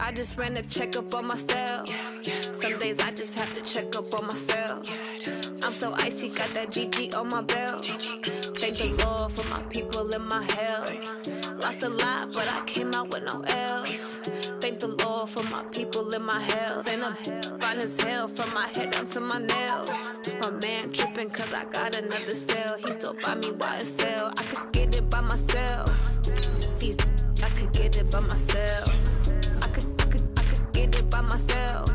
I just ran a checkup on myself. Some days I just have to check up on myself. I'm so icy, got that GG on my belt. Thank the Lord for my people and my health. Lost a lot, but I came out with no L's. Thank the Lord for my people and my health. And I'm fine as hell from my head down to my nails. My man tripping cause I got another cell. He still buy me YSL. I could get it by myself. These I could get it by myself. I could get it by myself.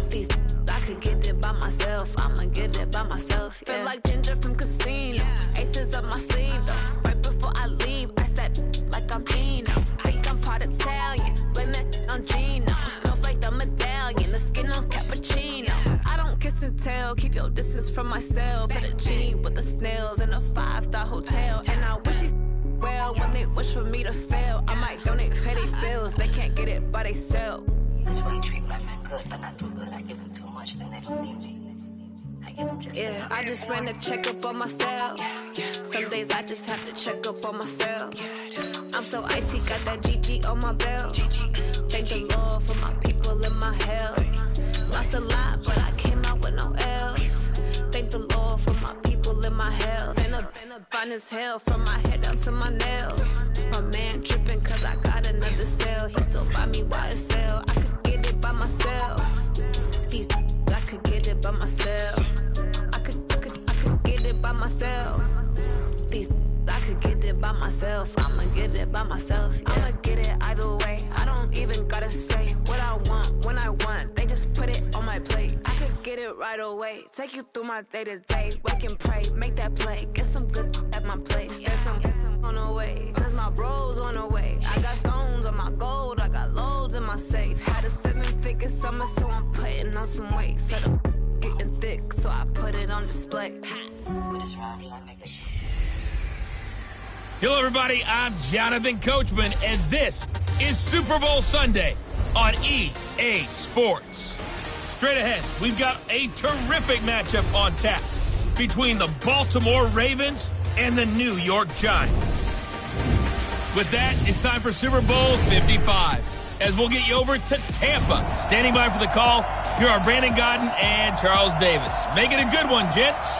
These I could get it by myself. I'ma get it by myself. Yeah. Feel like Ginger from Casino. Aces up my sleeve though. Right before I leave, I step like I'm Dino. Think I'm part Italian. Blame that on Gino. Snowflake the medallion. The skin on cappuccino. I don't kiss and tell. Keep your distance from myself. At a genie with the snails in a 5-star hotel. And I wish he's well when they wish for me to fail. I might donate petty bills. They can't get it by they sell. That's why you treat my men good, but not too good. I give them too much, then they don't need me. I give them just yeah, I just ran a checkup on myself. Some days I just have to check up on myself. I'm so icy, got that GG on my belt. Thank the Lord for my people and my health. Lost a lot, but I came out with no L's. Thank the Lord for my people and my health. And I'm fine as hell from my head down to my nails. My man tripping cause I got another cell. He still buy me YSL. I could get it by myself. These I could get it by myself. I could get it by myself. These I could get it by myself. I'ma get it by myself. Yeah. I'ma get it either way. I don't even gotta say what I want when I want. They just put it on my plate. I could get it right away. Take you through my day to day. Wake and pray, make that play. Get some good at my place. There's some on the way, cause my bros on the way. I got stones on my gold. I got loads in my safe. Had a 7-figure summer, so I'm putting on some weight. Set up getting thick, so I put it on display. Hello, everybody. I'm Jonathan Coachman, and this is Super Bowl Sunday on EA Sports. Straight ahead, we've got a terrific matchup on tap between the Baltimore Ravens and the New York Giants. With that, it's time for Super Bowl 55, as we'll get you over to Tampa. Standing by for the call, here are Brandon Godden and Charles Davis. Make it a good one, gents.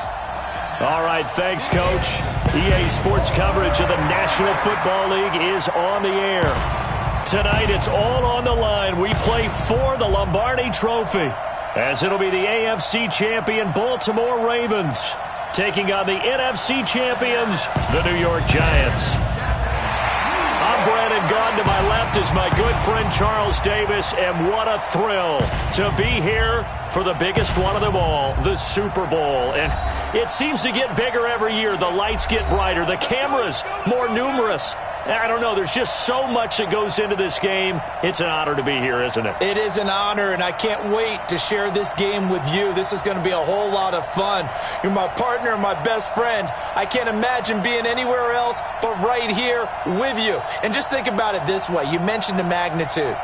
All right, thanks, Coach. EA Sports coverage of the National Football League is on the air. Tonight, it's all on the line. We play for the Lombardi Trophy, as it'll be the AFC champion Baltimore Ravens taking on the NFC champions, the New York Giants. I'm Brandon Godden. To my left is my good friend Charles Davis, and what a thrill to be here for the biggest one of them all, the Super Bowl. And it seems to get bigger every year. The lights get brighter, the cameras more numerous. I don't know, there's just so much that goes into this game. It's an honor to be here, isn't it? It is an honor, and I can't wait to share this game with you. This is going to be a whole lot of fun. You're my partner, my best friend. I can't imagine being anywhere else but right here with you. And just think about it this way. You mentioned the magnitude.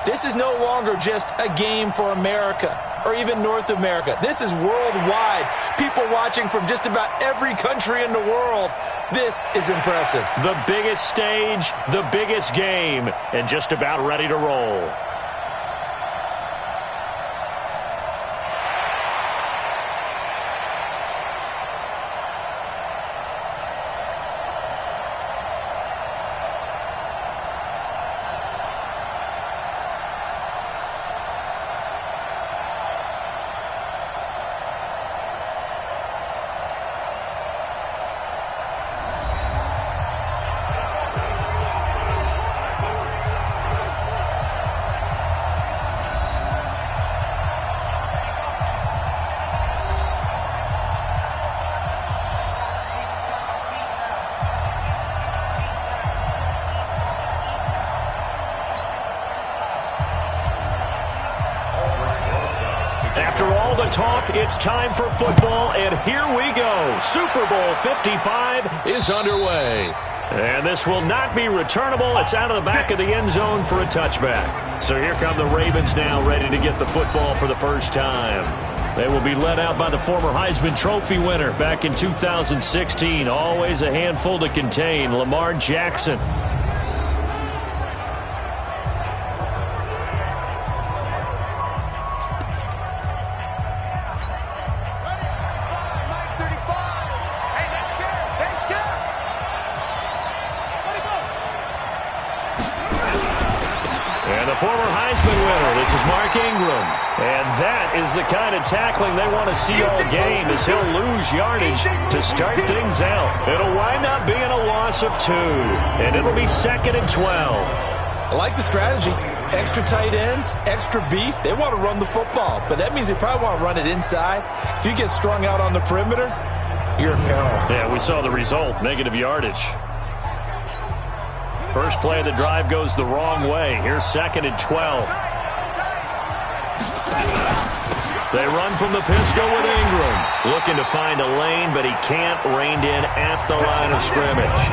This is no longer just a game for America or even North America. This is worldwide. People watching from just about every country in the world. This is impressive. The biggest stage, the biggest game, and just about ready to roll. After all the talk, it's time for football, and here we go. Super Bowl 55 is underway. And this will not be returnable. It's out of the back of the end zone for a touchback. So here come the Ravens now, ready to get the football for the first time. They will be led out by the former Heisman Trophy winner back in 2016. Always a handful to contain, Lamar Jackson. And the former Heisman winner, this is Mark Ingram. And that is the kind of tackling they want to see all game, as he'll lose yardage to start things out. It'll wind up being a loss of 2, and it'll be 2nd and 12. I like the strategy. Extra tight ends, extra beef. They want to run the football, but that means they probably want to run it inside. If you get strung out on the perimeter, you're in peril. Yeah, we saw the result, negative yardage. First play of the drive goes the wrong way. Here's 2nd and 12. They run from the pistol with Ingram. Looking to find a lane, but he can't, reined in at the line of scrimmage.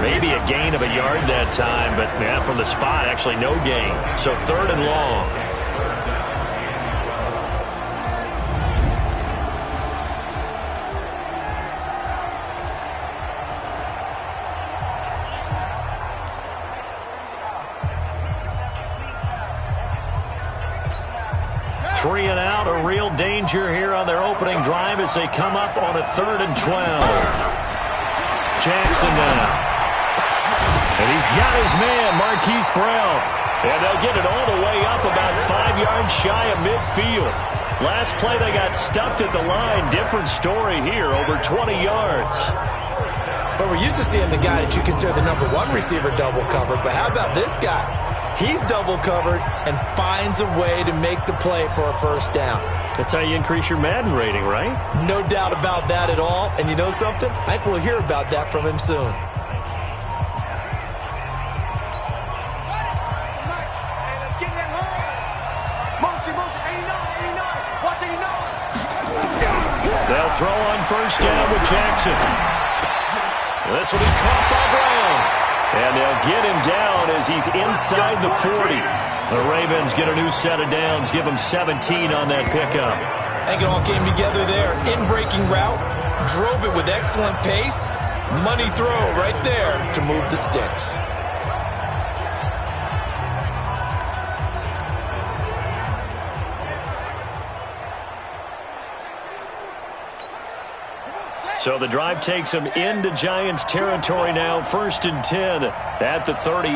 Maybe a gain of a yard that time, but yeah, from the spot, actually no gain. So 3rd and long. Three and out, a real danger here on their opening drive as they come up on a 3rd and 12. Jackson now. And he's got his man, Marquise Brown. And they'll get it all the way up about 5 yards shy of midfield. Last play they got stuffed at the line. Different story here, over 20 yards. But we're used to seeing the guy that you consider the number 1 receiver double covered. But how about this guy? He's double covered and finds a way to make the play for a first down. That's how you increase your Madden rating, right? No doubt about that at all. And you know something? I think we'll hear about that from him soon. They'll throw on first down with Jackson. This will be caught by Brown. And they'll get him down as he's inside the 40. The Ravens get a new set of downs, give him 17 on that pickup. I think it all came together there. In-breaking route, drove it with excellent pace. Money throw right there to move the sticks. So the drive takes him into Giants territory now. 1st and 10 at the 38.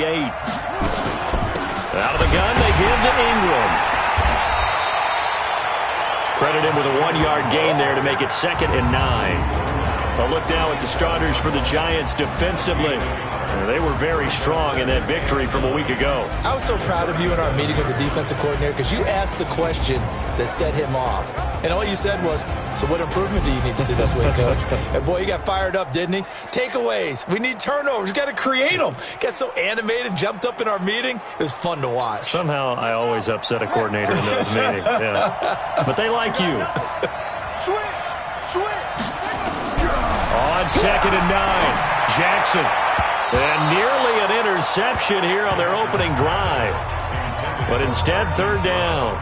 Out of the gun, they give to Ingram. Credit him with a 1-yard gain there to make it 2nd and 9. A look now at the starters for the Giants defensively. They were very strong in that victory from a week ago. I was so proud of you in our meeting with the defensive coordinator because you asked the question that set him off. And all you said was, so what improvement do you need to see this week, Coach? And boy, he got fired up, didn't he? Takeaways. We need turnovers. We got to create them. Got so animated, jumped up in our meeting. It was fun to watch. Somehow I always upset a coordinator in those meetings. Yeah. But they like you. Switch. On 2nd and 9, Jackson. And nearly an interception here on their opening drive. But instead, 3rd down.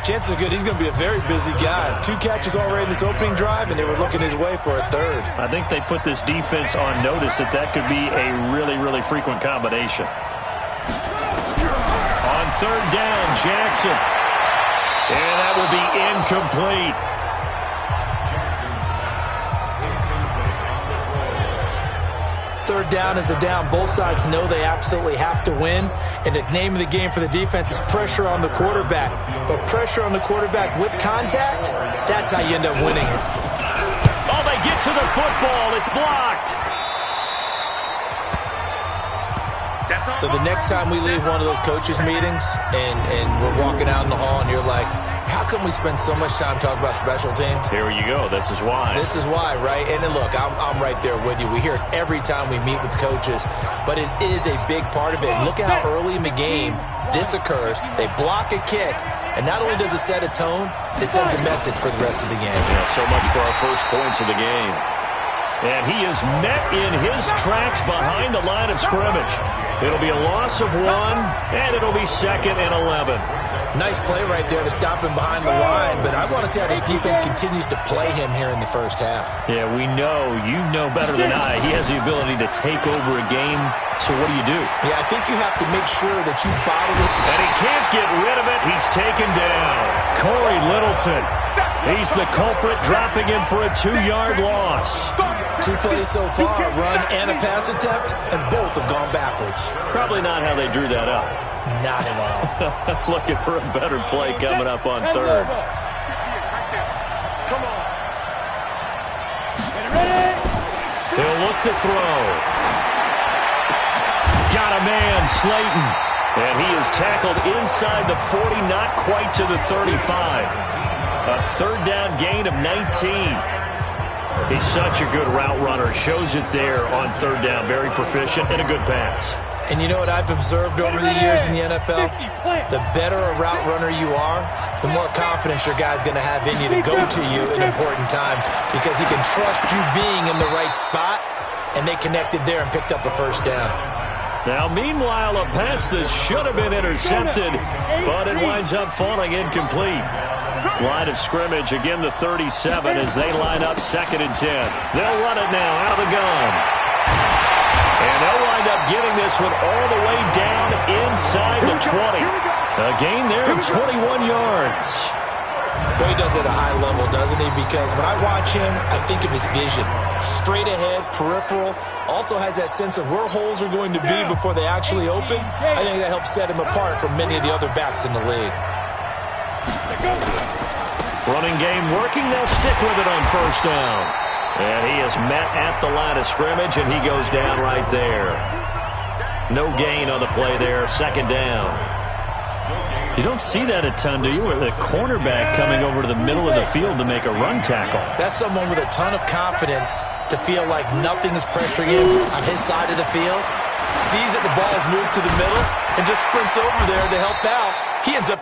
Chances are good he's going to be a very busy guy. 2 catches already in this opening drive, and they were looking his way for a 3rd. I think they put this defense on notice that could be a really, really frequent combination. On 3rd down, Jackson. And that will be incomplete. Third down is the down. Both sides know they absolutely have to win. And the name of the game for the defense is pressure on the quarterback. But pressure on the quarterback with contact, that's how you end up winning it. Oh, they get to the football. It's blocked. So the next time we leave one of those coaches' meetings and we're walking out in the hall and you're like, how come we spend so much time talking about special teams? Here you go. This is why. This is why, right? And look, I'm right there with you. We hear it every time we meet with coaches, but it is a big part of it. Look at how early in the game this occurs. They block a kick, and not only does it set a tone, it sends a message for the rest of the game. Yeah, so much for our first points of the game. And he is met in his tracks behind the line of scrimmage. It'll be a loss of 1, and it'll be 2nd and 11. Nice play right there to stop him behind the line, but I want to see how this defense continues to play him here in the first half. Yeah, we know. You know better than I. He has the ability to take over a game, so what do you do? Yeah, I think you have to make sure that you bottle it. And he can't get rid of it. He's taken down. Corey Littleton. He's the culprit, dropping him for a 2-yard loss. 2 plays so far, a run and a pass attempt, and both have gone backwards. Probably not how they drew that up. Not at all. Looking for a better play coming up on third. Come on. He'll look to throw. Got a man, Slayton. And he is tackled inside the 40, not quite to the 35. A third down gain of 19. He's such a good route runner. Shows it there on third down. Very proficient and a good pass. And you know what I've observed over the years in the NFL? The better a route runner you are, the more confidence your guy's going to have in you to go to you in important times because he can trust you being in the right spot, and they connected there and picked up a first down. Now, meanwhile, a pass that should have been intercepted, but it winds up falling incomplete. Line of scrimmage, again the 37 as they line up 2nd and 10. They'll run it now out of the gun. And they'll wind up getting this one all the way down inside the 20. A gain there of 21 yards. Boy, he does it at a high level, doesn't he? Because when I watch him, I think of his vision. Straight ahead, peripheral. Also has that sense of where holes are going to be before they actually open. I think that helps set him apart from many of the other backs in the league. Running game working. They'll stick with it on first down. And he is met at the line of scrimmage, and he goes down right there. No gain on the play there. 2nd down. You don't see that a ton, do you? With a cornerback coming over to the middle of the field to make a run tackle. That's someone with a ton of confidence to feel like nothing is pressuring him on his side of the field. Sees that the ball is moved to the middle and just sprints over there to help out. He ends up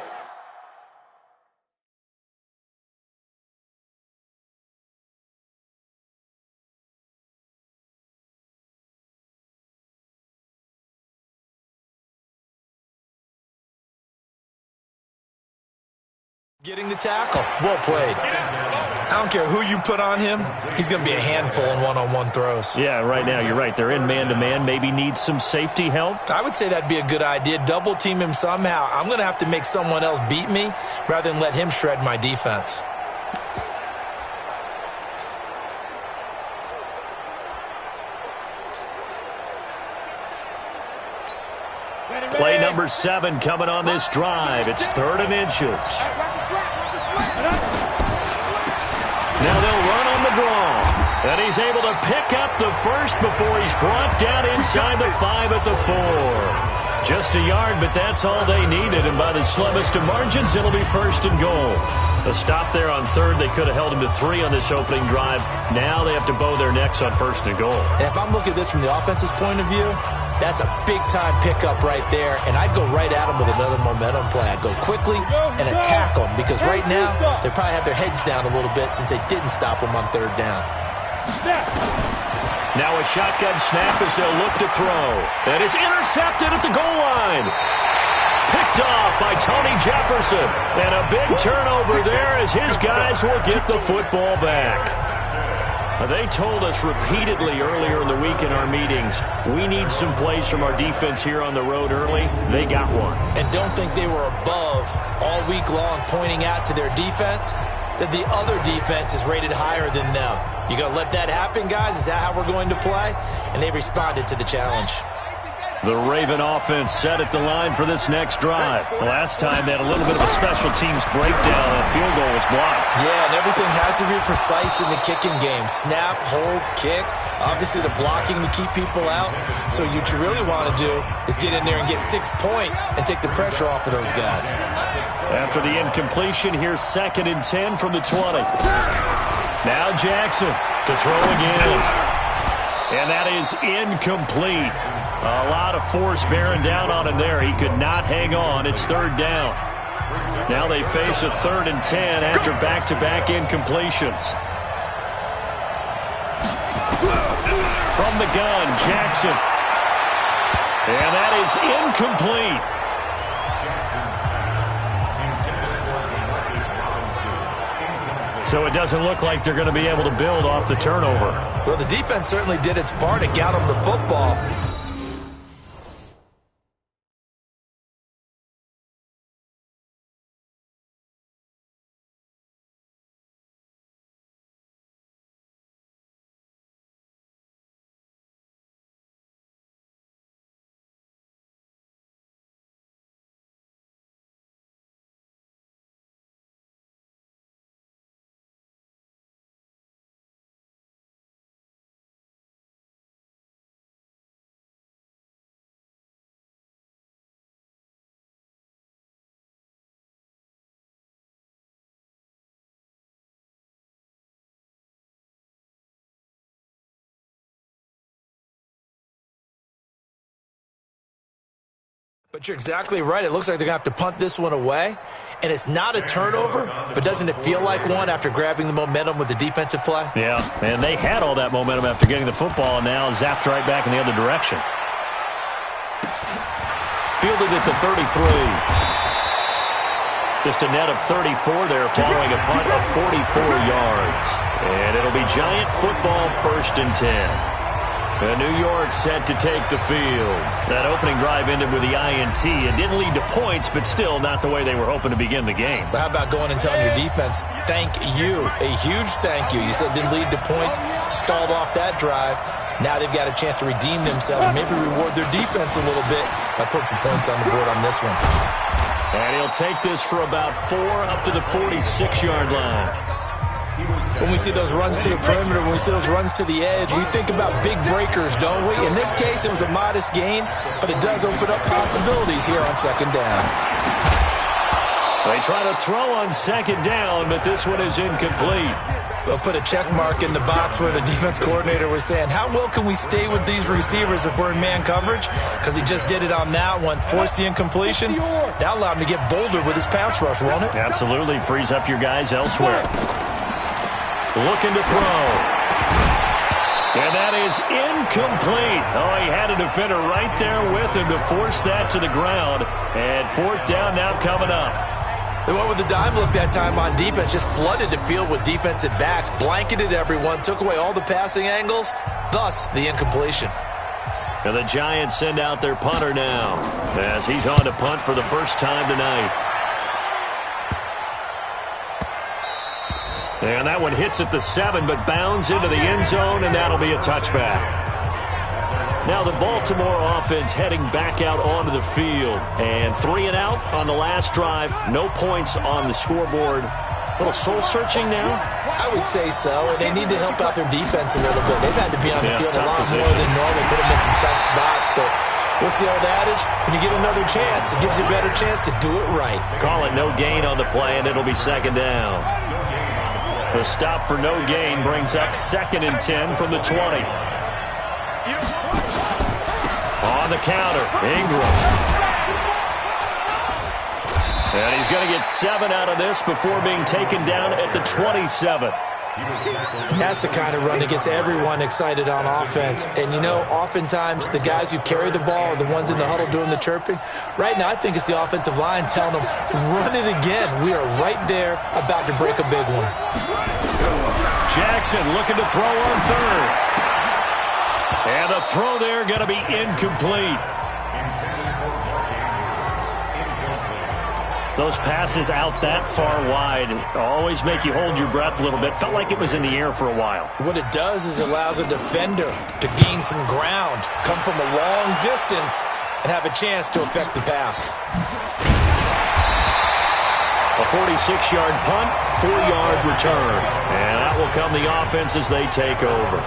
getting the tackle. Well played. I don't care who you put on him. He's going to be a handful in one-on-one throws. Yeah, right now you're right. They're in man-to-man. Maybe needs some safety help. I would say that'd be a good idea. Double team him somehow. I'm going to have to make someone else beat me rather than let him shred my defense. Play number 7 coming on this drive. It's 3rd and inches. Now they'll run on the draw. And he's able to pick up the first before he's brought down inside the 5 at the 4. Just a yard, but that's all they needed. And by the slimmest of margins, it'll be 1st and goal. A stop there on 3rd. They could have held him to 3 on this opening drive. Now they have to bow their necks on 1st and goal. And if I'm looking at this from the offense's point of view, that's a big-time pickup right there, and I'd go right at him with another momentum play. I'd go quickly and attack them because right now they probably have their heads down a little bit since they didn't stop him on 3rd down. Now a shotgun snap as they'll look to throw. And it's intercepted at the goal line. Picked off by Tony Jefferson. And a big turnover there as his guys will get the football back. They told us repeatedly earlier in the week in our meetings, we need some plays from our defense here on the road early. They got one. And don't think they were above all week long pointing out to their defense that the other defense is rated higher than them. You going to let that happen, guys? Is that how we're going to play? And they responded to the challenge. The Raven offense set at the line for this next drive. Last time they had a little bit of a special teams breakdown. That field goal was blocked. Yeah, and everything has to be precise in the kicking game. Snap, hold, kick. Obviously the blocking to keep people out. So what you really want to do is get in there and get 6 points and take the pressure off of those guys. After the incompletion, here's 2nd and 10 from the 20. Now Jackson to throw again. And that is incomplete. A lot of force bearing down on him there. He could not hang on. It's 3rd down. Now they face a 3rd and 10 after back-to-back incompletions. From the gun, Jackson. And that is incomplete. So it doesn't look like they're going to be able to build off the turnover. Well, the defense certainly did its part and got them the football. But you're exactly right. It looks like they're going to have to punt this one away. And it's not a turnover, but doesn't it feel like one after grabbing the momentum with the defensive play? Yeah, and they had all that momentum after getting the football, and now zapped right back in the other direction. Fielded at the 33. Just a net of 34 there following a punt of 44 yards. And it'll be Giant football 1st and 10. New York set to take the field. That opening drive ended with the INT. It didn't lead to points, but still not the way they were hoping to begin the game. But how about going and telling your defense, thank you, a huge thank you. You said it didn't lead to points, stalled off that drive. Now they've got a chance to redeem themselves and maybe reward their defense a little bit by putting some points on the board on this one. And he'll take this for about 4 up to the 46-yard line. When we see those runs to the perimeter, when we see those runs to the edge, we think about big breakers, don't we? In this case, it was a modest gain, but it does open up possibilities here on 2nd down. They try to throw on 2nd down, but this one is incomplete. They'll put a check mark in the box where the defense coordinator was saying, how well can we stay with these receivers if we're in man coverage? Because he just did it on that one, forced the incompletion. That'll allow him to get bolder with his pass rush, won't it? Absolutely. Frees up your guys elsewhere. Looking to throw. And that is incomplete. Oh, he had a defender right there with him to force that to the ground. And 4th down now coming up. They went with the dime look that time on defense, just flooded the field with defensive backs, blanketed everyone, took away all the passing angles, thus the incompletion. And the Giants send out their punter now as he's on to punt for the first time tonight. And that one hits at the 7, but bounds into the end zone, and that'll be a touchback. Now the Baltimore offense heading back out onto the field. And 3 and out on the last drive. No points on the scoreboard. A little soul-searching now? I would say so, and they need to help out their defense a little bit. They've had to be on the field a lot more than normal, put them in some tough spots, but what's the old adage? When you get another chance, it gives you a better chance to do it right. Call it no gain on the play, and it'll be 2nd down. The stop for no gain brings up 2nd and 10 from the 20. On the counter, Ingram. And he's going to get 7 out of this before being taken down at the 27. That's the kind of run that gets everyone excited on offense. And, you know, oftentimes the guys who carry the ball are the ones in the huddle doing the chirping. Right now, I think it's the offensive line telling them, run it again. We are right there about to break a big one. Jackson looking to throw on 3rd. And the throw there going to be incomplete. Those passes out that far wide always make you hold your breath a little bit. Felt like it was in the air for a while. What it does is it allows a defender to gain some ground, come from a long distance, and have a chance to affect the pass. A 46-yard punt, 4-yard return. And that will come the offense as they take over.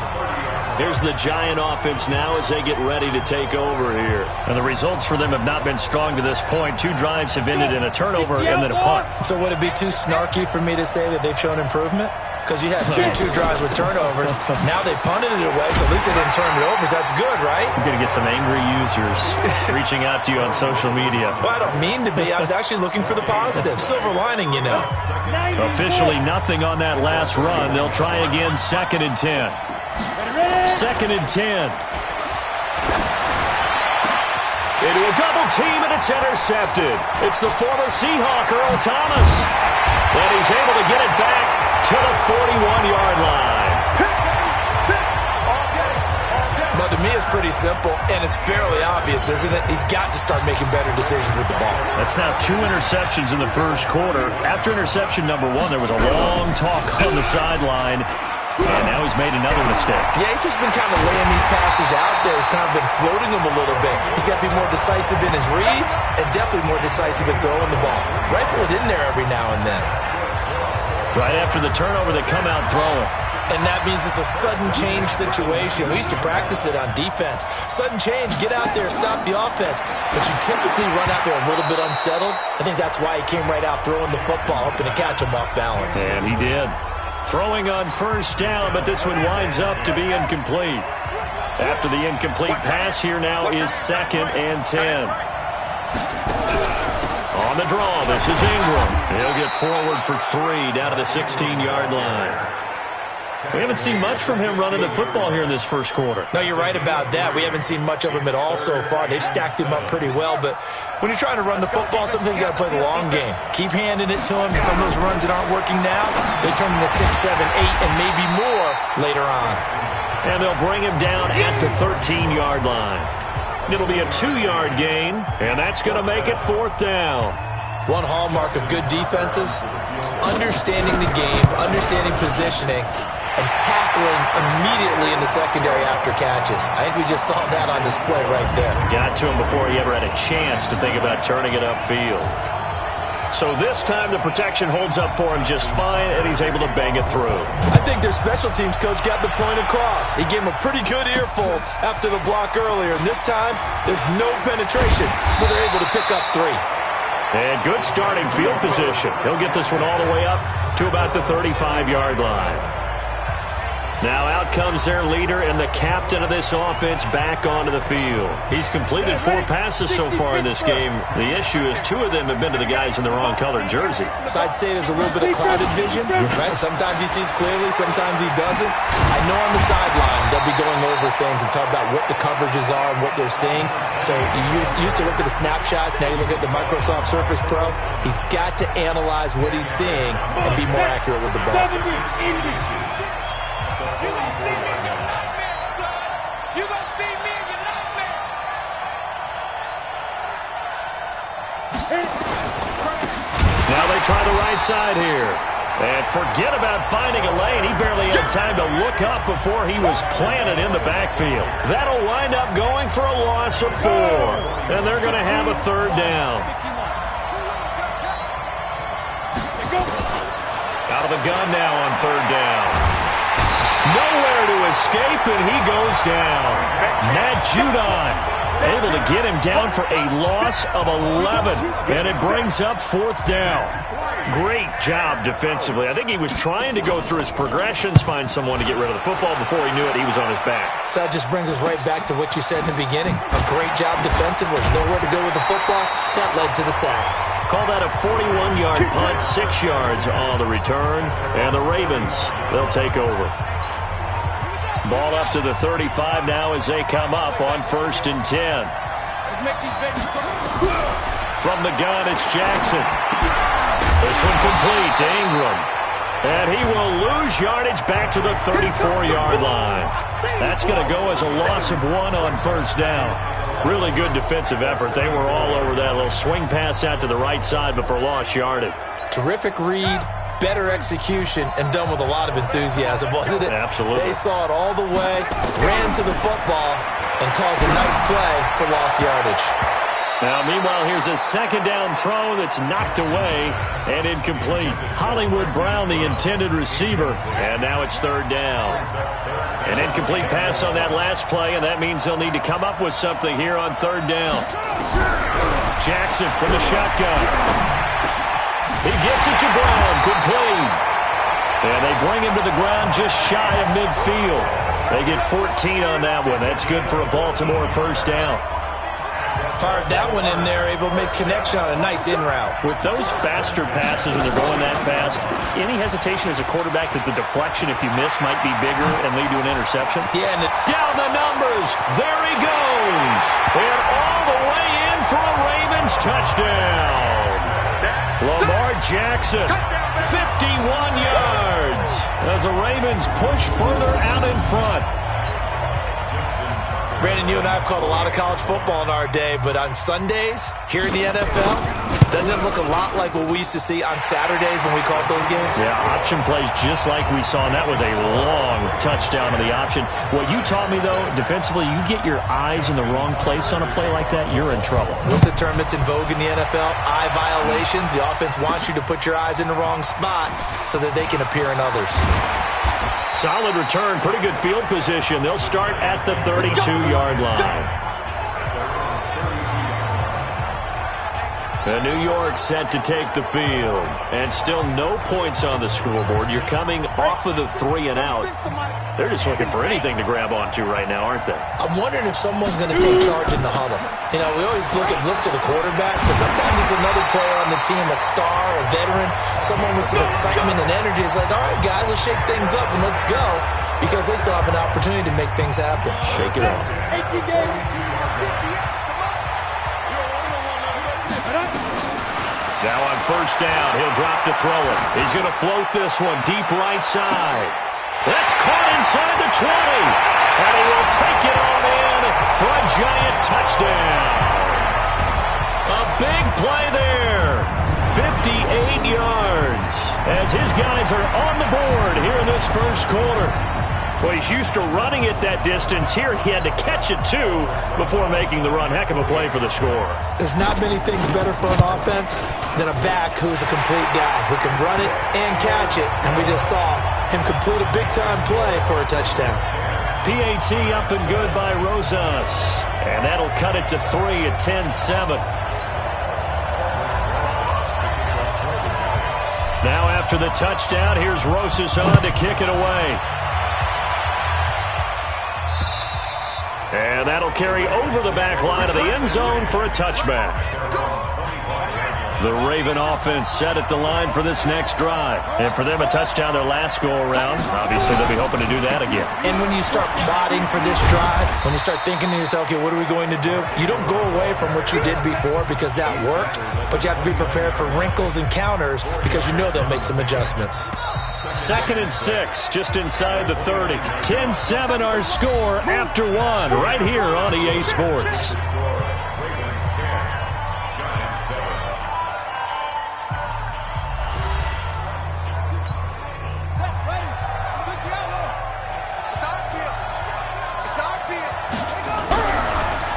Here's the Giant offense now as they get ready to take over here. And the results for them have not been strong to this point. 2 drives have ended in a turnover and then a punt. So would it be too snarky for me to say that they've shown improvement? Because you had two drives with turnovers. Now they punted it away, so at least they didn't turn it over. So that's good, right? You're going to get some angry users reaching out to you on social media. Well, I don't mean to be. I was actually looking for the positive. Silver lining, you know. Officially nothing on that last run. They'll try again 2nd and 10. 2nd and 10. Into a double team, and it's intercepted. It's the former Seahawk, Earl Thomas. And he's able to get it back to the 41-yard line. But to me, it's pretty simple, and it's fairly obvious, isn't it? He's got to start making better decisions with the ball. That's now 2 interceptions in the first quarter. After interception number 1, there was a long talk on the sideline. And now he's made another mistake. Yeah, he's just been kind of laying these passes out there. He's kind of been floating them a little bit. He's got to be more decisive in his reads and definitely more decisive in throwing the ball. Rifle it in there every now and then. Right after the turnover, they come out throwing. And that means it's a sudden change situation. We used to practice it on defense. Sudden change, get out there, stop the offense. But you typically run out there a little bit unsettled. I think that's why he came right out throwing the football, hoping to catch him off balance. And he did. Throwing on first down, but this one winds up to be incomplete. After the incomplete pass, here now is 2nd and 10. On the draw, this is Ingram. He'll get forward for 3 down to the 16-yard line. We haven't seen much from him running the football here in this first quarter. No, you're right about that. We haven't seen much of him at all so far. They've stacked him up pretty well, but when you're trying to run the football, sometimes you got to play the long game. Keep handing it to him, and some of those runs that aren't working now, they turn into 6, 7, 8, and maybe more later on. And they'll bring him down at the 13-yard line. It'll be a 2-yard gain, and that's going to make it 4th down. One hallmark of good defenses is understanding the game, understanding positioning, and tackling immediately in the secondary after catches. I think we just saw that on display right there. Got to him before he ever had a chance to think about turning it upfield. So this time the protection holds up for him just fine, and he's able to bang it through. I think their special teams coach got the point across. He gave him a pretty good earful after the block earlier, and this time there's no penetration, so they're able to pick up 3. And good starting field position. He'll get this one all the way up to about the 35-yard line. Now out comes their leader and the captain of this offense back onto the field. He's completed 4 passes so far in this game. The issue is 2 of them have been to the guys in the wrong colored jersey. So I'd say there's a little bit of clouded vision, right? Sometimes he sees clearly, sometimes he doesn't. I know on the sideline they'll be going over things and talk about what the coverages are and what they're seeing. So you used to look at the snapshots, now you look at the Microsoft Surface Pro. He's got to analyze what he's seeing and be more accurate with the ball. Now they try the right side here. And forget about finding a lane. He barely had time to look up before he was planted in the backfield. That'll wind up going for a loss of 4. And they're going to have a 3rd down. Out of the gun now on 3rd down. Nowhere to escape, and he goes down. Matt Judon able to get him down for a loss of 11, and it brings up 4th down. Great job defensively. I think he was trying to go through his progressions, find someone to get rid of the football. Before he knew it, he was on his back. So that just brings us right back to what you said in the beginning. A great job defensively. Nowhere to go with the football. That led to the sack. Call that a 41-yard punt, 6 yards on the return, and the Ravens, they'll take over. Ball up to the 35 now as they come up on 1st and 10. From the gun, it's Jackson. This one complete to Ingram. And he will lose yardage back to the 34-yard line. That's going to go as a loss of 1 on 1st down. Really good defensive effort. They were all over that little swing pass out to the right side before lost yardage. Terrific read. Better execution, and done with a lot of enthusiasm, wasn't it? Absolutely. They saw it all the way, ran to the football, and caused a nice play for lost yardage. Now, meanwhile, here's a 2nd down throw that's knocked away and incomplete. Hollywood Brown, the intended receiver, and now it's 3rd down. An incomplete pass on that last play, and that means they'll need to come up with something here on 3rd down. Jackson from the shotgun. He gets it to Brown, complete. And they bring him to the ground just shy of midfield. They get 14 on that one. That's good for a Baltimore 1st down. Fired that one in there, able to make connection on a nice in route. With those faster passes and they're going that fast, any hesitation as a quarterback that the deflection, if you miss, might be bigger and lead to an interception? Yeah, and down the numbers. There he goes. And all the way in for a Ravens touchdown. Lamar Jackson, 51 yards as the Ravens push further out in front. Brandon, you and I have called a lot of college football in our day, but on Sundays, here in the NFL, doesn't it look a lot like what we used to see on Saturdays when we called those games? Yeah, option plays just like we saw, and that was a long touchdown on the option. What you taught me, though, defensively, you get your eyes in the wrong place on a play like that, you're in trouble. What's the term that's in vogue in the NFL? Eye violations. The offense wants you to put your eyes in the wrong spot so that they can appear in others. Solid return, pretty good field position. They'll start at the 32-yard line. And New York set to take the field. And still no points on the scoreboard. You're coming off of the 3 and out. They're just looking for anything to grab onto right now, aren't they? I'm wondering if someone's going to take charge in the huddle. You know, we always look to the quarterback, but sometimes it's another player on the team, a star, a veteran, someone with some excitement and energy. It's like, all right, guys, let's shake things up and let's go, because they still have an opportunity to make things happen. Shake it off. Now on first down, he'll drop to throw it. He's going to float this one deep right side. That's caught inside the 20. And he will take it on in for a giant touchdown. A big play there. 58 yards as his guys are on the board here in this first quarter. Well, he's used to running it that distance. Here he had to catch it, too, before making the run. Heck of a play for the score. There's not many things better for an offense than a back who's a complete guy who can run it and catch it. And we just saw him complete a big-time play for a touchdown. PAT up and good by Rosas. And that'll cut it to 3 at 10-7. Now after the touchdown, here's Rosas on to kick it away. And that'll carry over the back line of the end zone for a touchback. The Raven offense set at the line for this next drive. And for them, a touchdown their last go-around. Obviously, they'll be hoping to do that again. And when you start plotting for this drive, when you start thinking to yourself, okay, what are we going to do? You don't go away from what you did before because that worked, but you have to be prepared for wrinkles and counters because you know they'll make some adjustments. 2nd and 6, just inside the 30. 10-7 our score after 1, right here on EA Sports.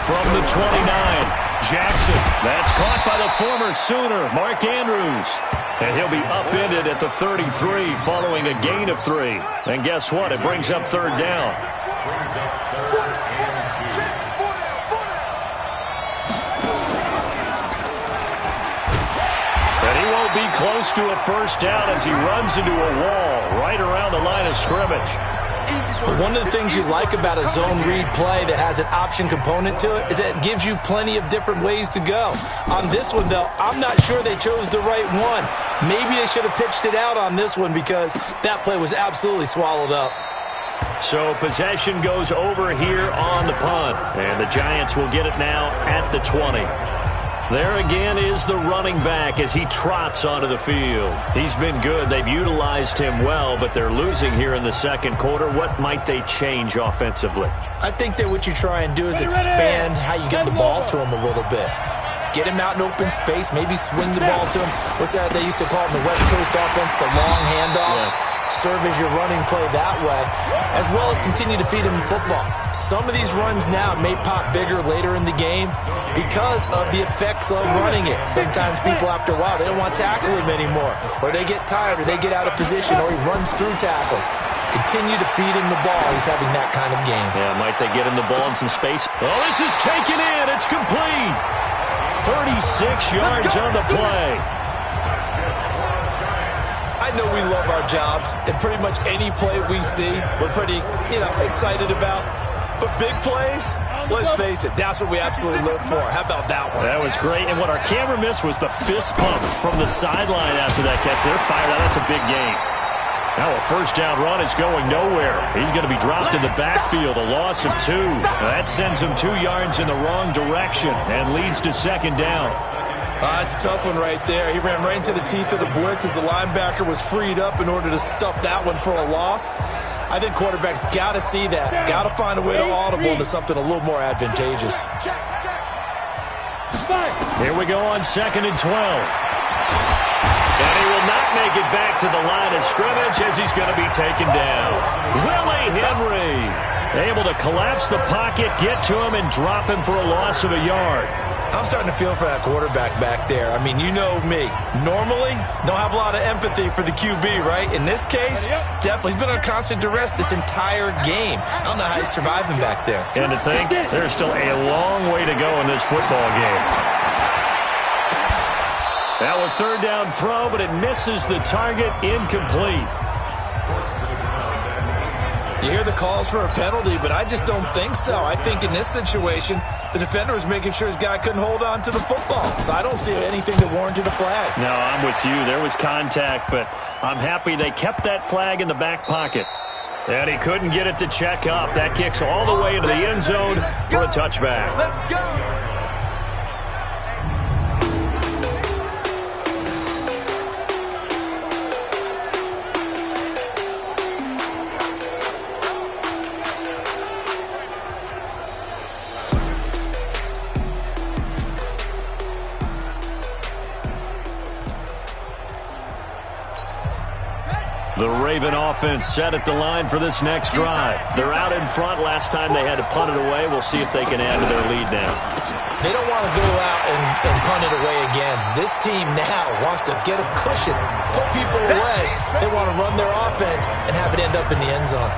From the 29, Jackson. That's caught by the former Sooner, Mark Andrews. And he'll be upended at the 33 following a gain of 3. And guess what? It brings up 3rd down. And he won't be close to a first down as he runs into a wall right around the line of scrimmage. One of the things you like about a zone read play that has an option component to it is that it gives you plenty of different ways to go. On this one, though, I'm not sure they chose the right one. Maybe they should have pitched it out on this one because that play was absolutely swallowed up. So possession goes over here on the punt, and the Giants will get it now at the 20. There again is the running back as he trots onto the field. He's been good. They've utilized him well, but they're losing here in the second quarter. What might they change offensively? I think that what you try and do is expand how you get the ball to him a little bit. Get him out in open space, maybe swing the ball to him. What's that they used to call it in the West Coast offense, the long handoff? Yeah. Serve as your running play that way, as well as continue to feed him the football. Some of these runs now may pop bigger later in the game because of the effects of running it. Sometimes people, after a while, they don't want to tackle him anymore, or they get tired, or they get out of position, or he runs through tackles. Continue to feed him the ball. He's having that kind of game. Yeah, might they get him the ball in some space? Oh, this is taken in. It's complete. 36 yards on the play. I know we love our jobs, and pretty much any play we see, we're pretty, excited about. But big plays, let's face it, that's what we absolutely live for. How about that one? That was great, and what our camera missed was the fist pump from the sideline after that catch. They're fired out. That's a big game. Now a first down run is going nowhere. He's going to be dropped in the backfield, a loss of 2. That sends him 2 yards in the wrong direction and leads to second down. It's a tough one right there. He ran right into the teeth of the blitz as the linebacker was freed up in order to stuff that one for a loss. I think quarterbacks got to see that. Got to find a way to audible into something a little more advantageous. Here we go on 2nd and 12. And he will not make it back to the line of scrimmage as he's going to be taken down. Willie Henry able to collapse the pocket, get to him, and drop him for a loss of a yard. I'm starting to feel for that quarterback back there. I mean, you know me. Normally, don't have a lot of empathy for the QB, right? In this case, definitely. He's been on constant duress this entire game. I don't know how he's surviving back there. And to think, there's still a long way to go in this football game. Now a third down throw, but it misses the target. Incomplete. You hear the calls for a penalty, but I just don't think so. I think in this situation, the defender was making sure his guy couldn't hold on to the football. So I don't see anything that warranted a flag. No, I'm with you. There was contact, but I'm happy they kept that flag in the back pocket. And he couldn't get it to check up. That kicks all the way into the end zone for a touchback. Let's go. The Raven offense set at the line for this next drive. They're out in front. Last time they had to punt it away. We'll see if they can add to their lead now. They don't want to go out and punt it away again. This team now wants to get a cushion, put people away. They want to run their offense and have it end up in the end zone.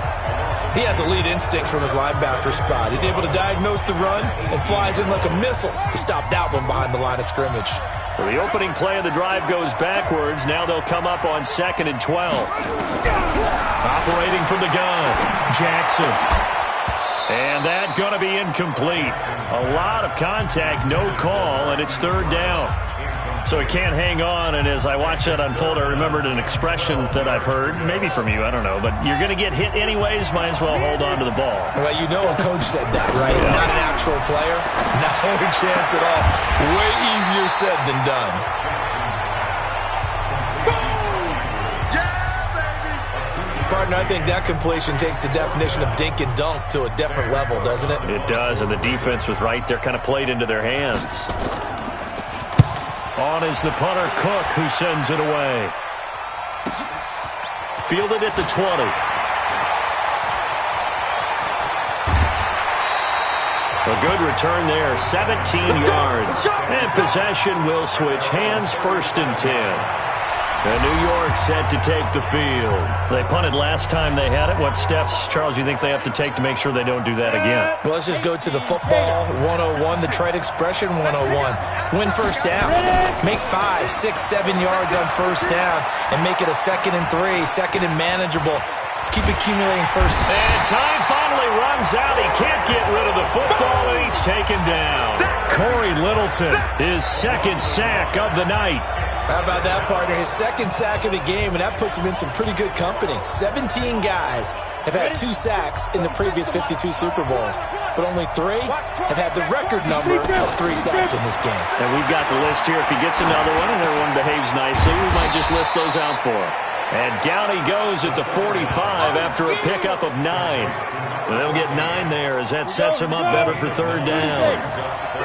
He has elite instincts from his linebacker spot. He's able to diagnose the run and flies in like a missile to stop that one behind the line of scrimmage. So the opening play of the drive goes backwards. Now they'll come up on 2nd and 12. Operating from the gun, Jackson. And that going to be incomplete. A lot of contact, no call, and it's 3rd down. So he can't hang on, and as I watch that unfold, I remembered an expression that I've heard, maybe from you, I don't know, but you're going to get hit anyways, might as well hold on to the ball. Well, you know a coach said that, right? Yeah. Not an actual player. No chance at all. Way easier said than done. Partner, I think that completion takes the definition of dink and dunk to a different level, doesn't it? It does, and the defense was right there, kind of played into their hands. On is the punter, Cook, who sends it away. Fielded at the 20. A good return there, 17 yards. And possession will switch hands, 1st and 10. And New York set to take the field. They punted last time they had it. What steps, Charles, you think they have to take to make sure they don't do that again? Well, let's just go to the football 101, the trite expression 101. Win 1st down. Make 5, 6, 7 yards on 1st down and make it a 2nd and 3, 2nd and manageable. Keep accumulating 1st. And time finally runs out. He can't get rid of the football, and he's taken down. Corey Littleton, his 2nd sack of the night. How about that, partner? His 2nd sack of the game, and that puts him in some pretty good company. 17 guys have had 2 sacks in the previous 52 Super Bowls, but only 3 have had the record number of 3 sacks in this game. And we've got the list here. If he gets another one and everyone behaves nicely, we might just list those out for him. And down he goes at the 45 after a pickup of 9. They'll get 9 there as that sets him up better for 3rd down.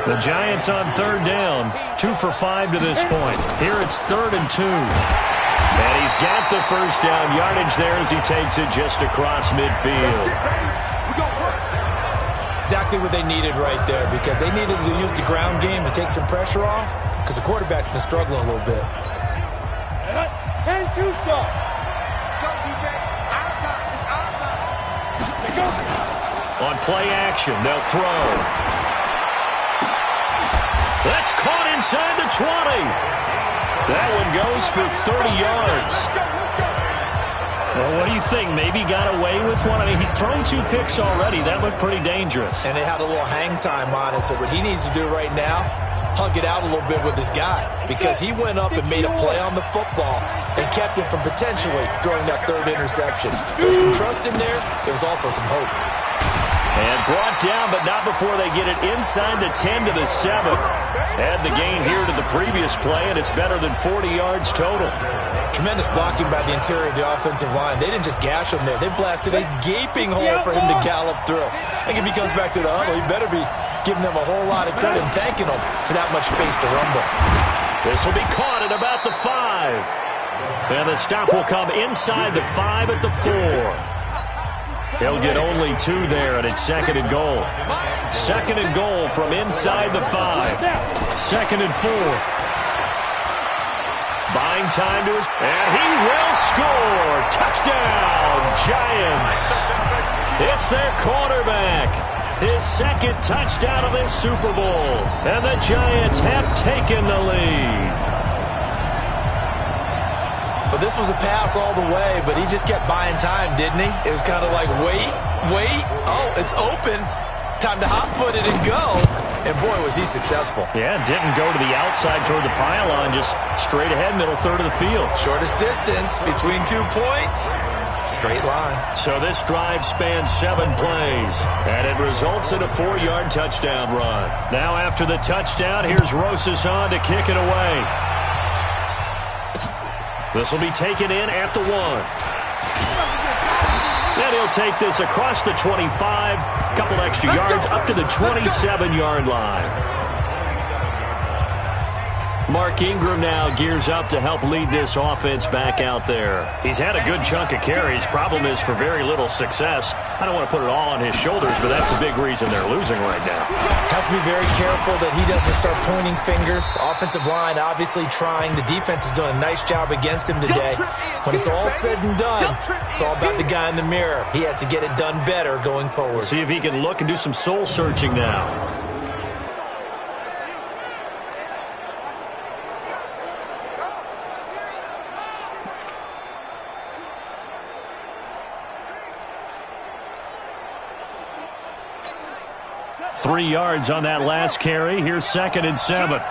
The Giants on 3rd down, 2 for 5 to this point. Here it's 3rd and 2. And he's got the 1st down yardage there as he takes it just across midfield. Exactly what they needed right there, because they needed to use the ground game to take some pressure off, because the quarterback's been struggling a little bit. 10-2 stop. Let's go, defense. Our time. It's our time. Let's go. On play action, they'll throw. That's caught inside the 20. That one goes for 30 yards. Well, what do you think? Maybe got away with one? I mean, he's thrown 2 picks already. That looked pretty dangerous. And they had a little hang time on it, so what he needs to do right now, hug it out a little bit with his guy, because he went up and made a play on the football and kept him from potentially throwing that 3rd interception. There was some trust in there. There was also some hope. And brought down, but not before they get it inside the 10 to the 7. Add the gain here to the previous play, and it's better than 40 yards total. Tremendous blocking by the interior of the offensive line. They didn't just gash him there. They blasted a gaping hole for him to gallop through. I think if he comes back to the huddle, he better be giving them a whole lot of credit and thanking them for that much space to rumble. This will be caught at about the 5. And the stop will come inside the 5 at the 4. He'll get only 2 there, and it's 2nd and goal. 2nd and goal from inside the 5. 2nd and 4. Buying time to his... And he will score! Touchdown, Giants! It's their quarterback. His 2nd touchdown of this Super Bowl. And the Giants have taken the lead. but this was a pass all the way, but he just kept buying time, didn't he? It was kind of like, wait. Oh, it's open. Time to hot-foot it and go. And, boy, was he successful. Yeah, didn't go to the outside toward the pylon, just straight ahead, middle third of the field. Shortest distance between 2 points. Straight line. So this drive spans 7 plays, and it results in a 4-yard touchdown run. Now after the touchdown, here's Rosas on to kick it away. This will be taken in at the 1. And he'll take this across the 25, couple extra yards up to the 27-yard line. Mark Ingram now gears up to help lead this offense back out there. He's had a good chunk of carries. Problem is for very little success. I don't want to put it all on his shoulders, but that's a big reason they're losing right now. Have to be very careful that he doesn't start pointing fingers. Offensive line obviously trying. The defense is doing a nice job against him today. When it's all said and done, it's all about the guy in the mirror. He has to get it done better going forward. See if he can look and do some soul searching now. Three yards on that last carry. Here's 2nd and 7. Now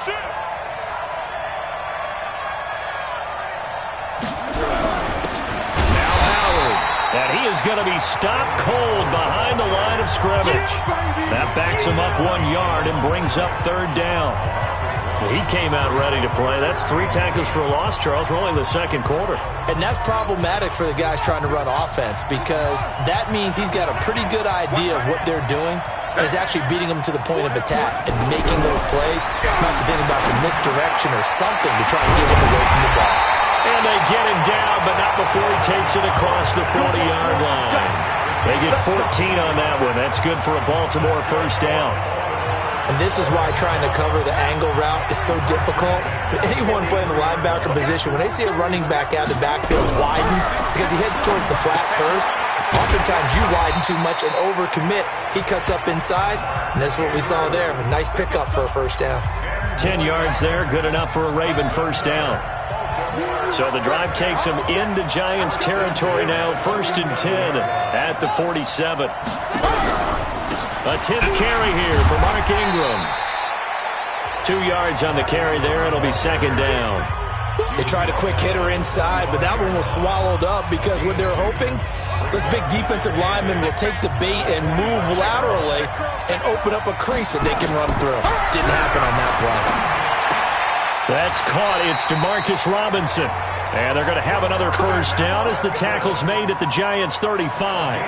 Howard. And he is going to be stopped cold behind the line of scrimmage. That backs him up 1 yard and brings up 3rd down. He came out ready to play. That's 3 tackles for a loss, Charles. We're only in the 2nd quarter. And that's problematic for the guys trying to run offense because that means he's got a pretty good idea of what they're doing and is actually beating them to the point of attack and making those plays, not to think about some misdirection or something to try and get him away from the ball. And they get him down, but not before he takes it across the 40-yard line. They get 14 on that one. That's good for a Baltimore 1st down. And this is why trying to cover the angle route is so difficult. But anyone playing the linebacker position, when they see a running back out of the backfield widen because he heads towards the flat first, oftentimes you widen too much and overcommit. He cuts up inside, and that's what we saw there. A nice pickup for a 1st down. 10 yards there, good enough for a Raven 1st down. So the drive takes him into Giants territory now, 1st and 10 at the 47. A 10th carry here for Mark Ingram. 2 yards on the carry there. It'll be 2nd down. They tried a quick hitter inside, but that one was swallowed up because what they're hoping, those big defensive linemen will take the bait and move laterally and open up a crease that they can run through. Didn't happen on that play. That's caught. It's DeMarcus Robinson. And they're going to have another 1st down as the tackle's made at the Giants' 35.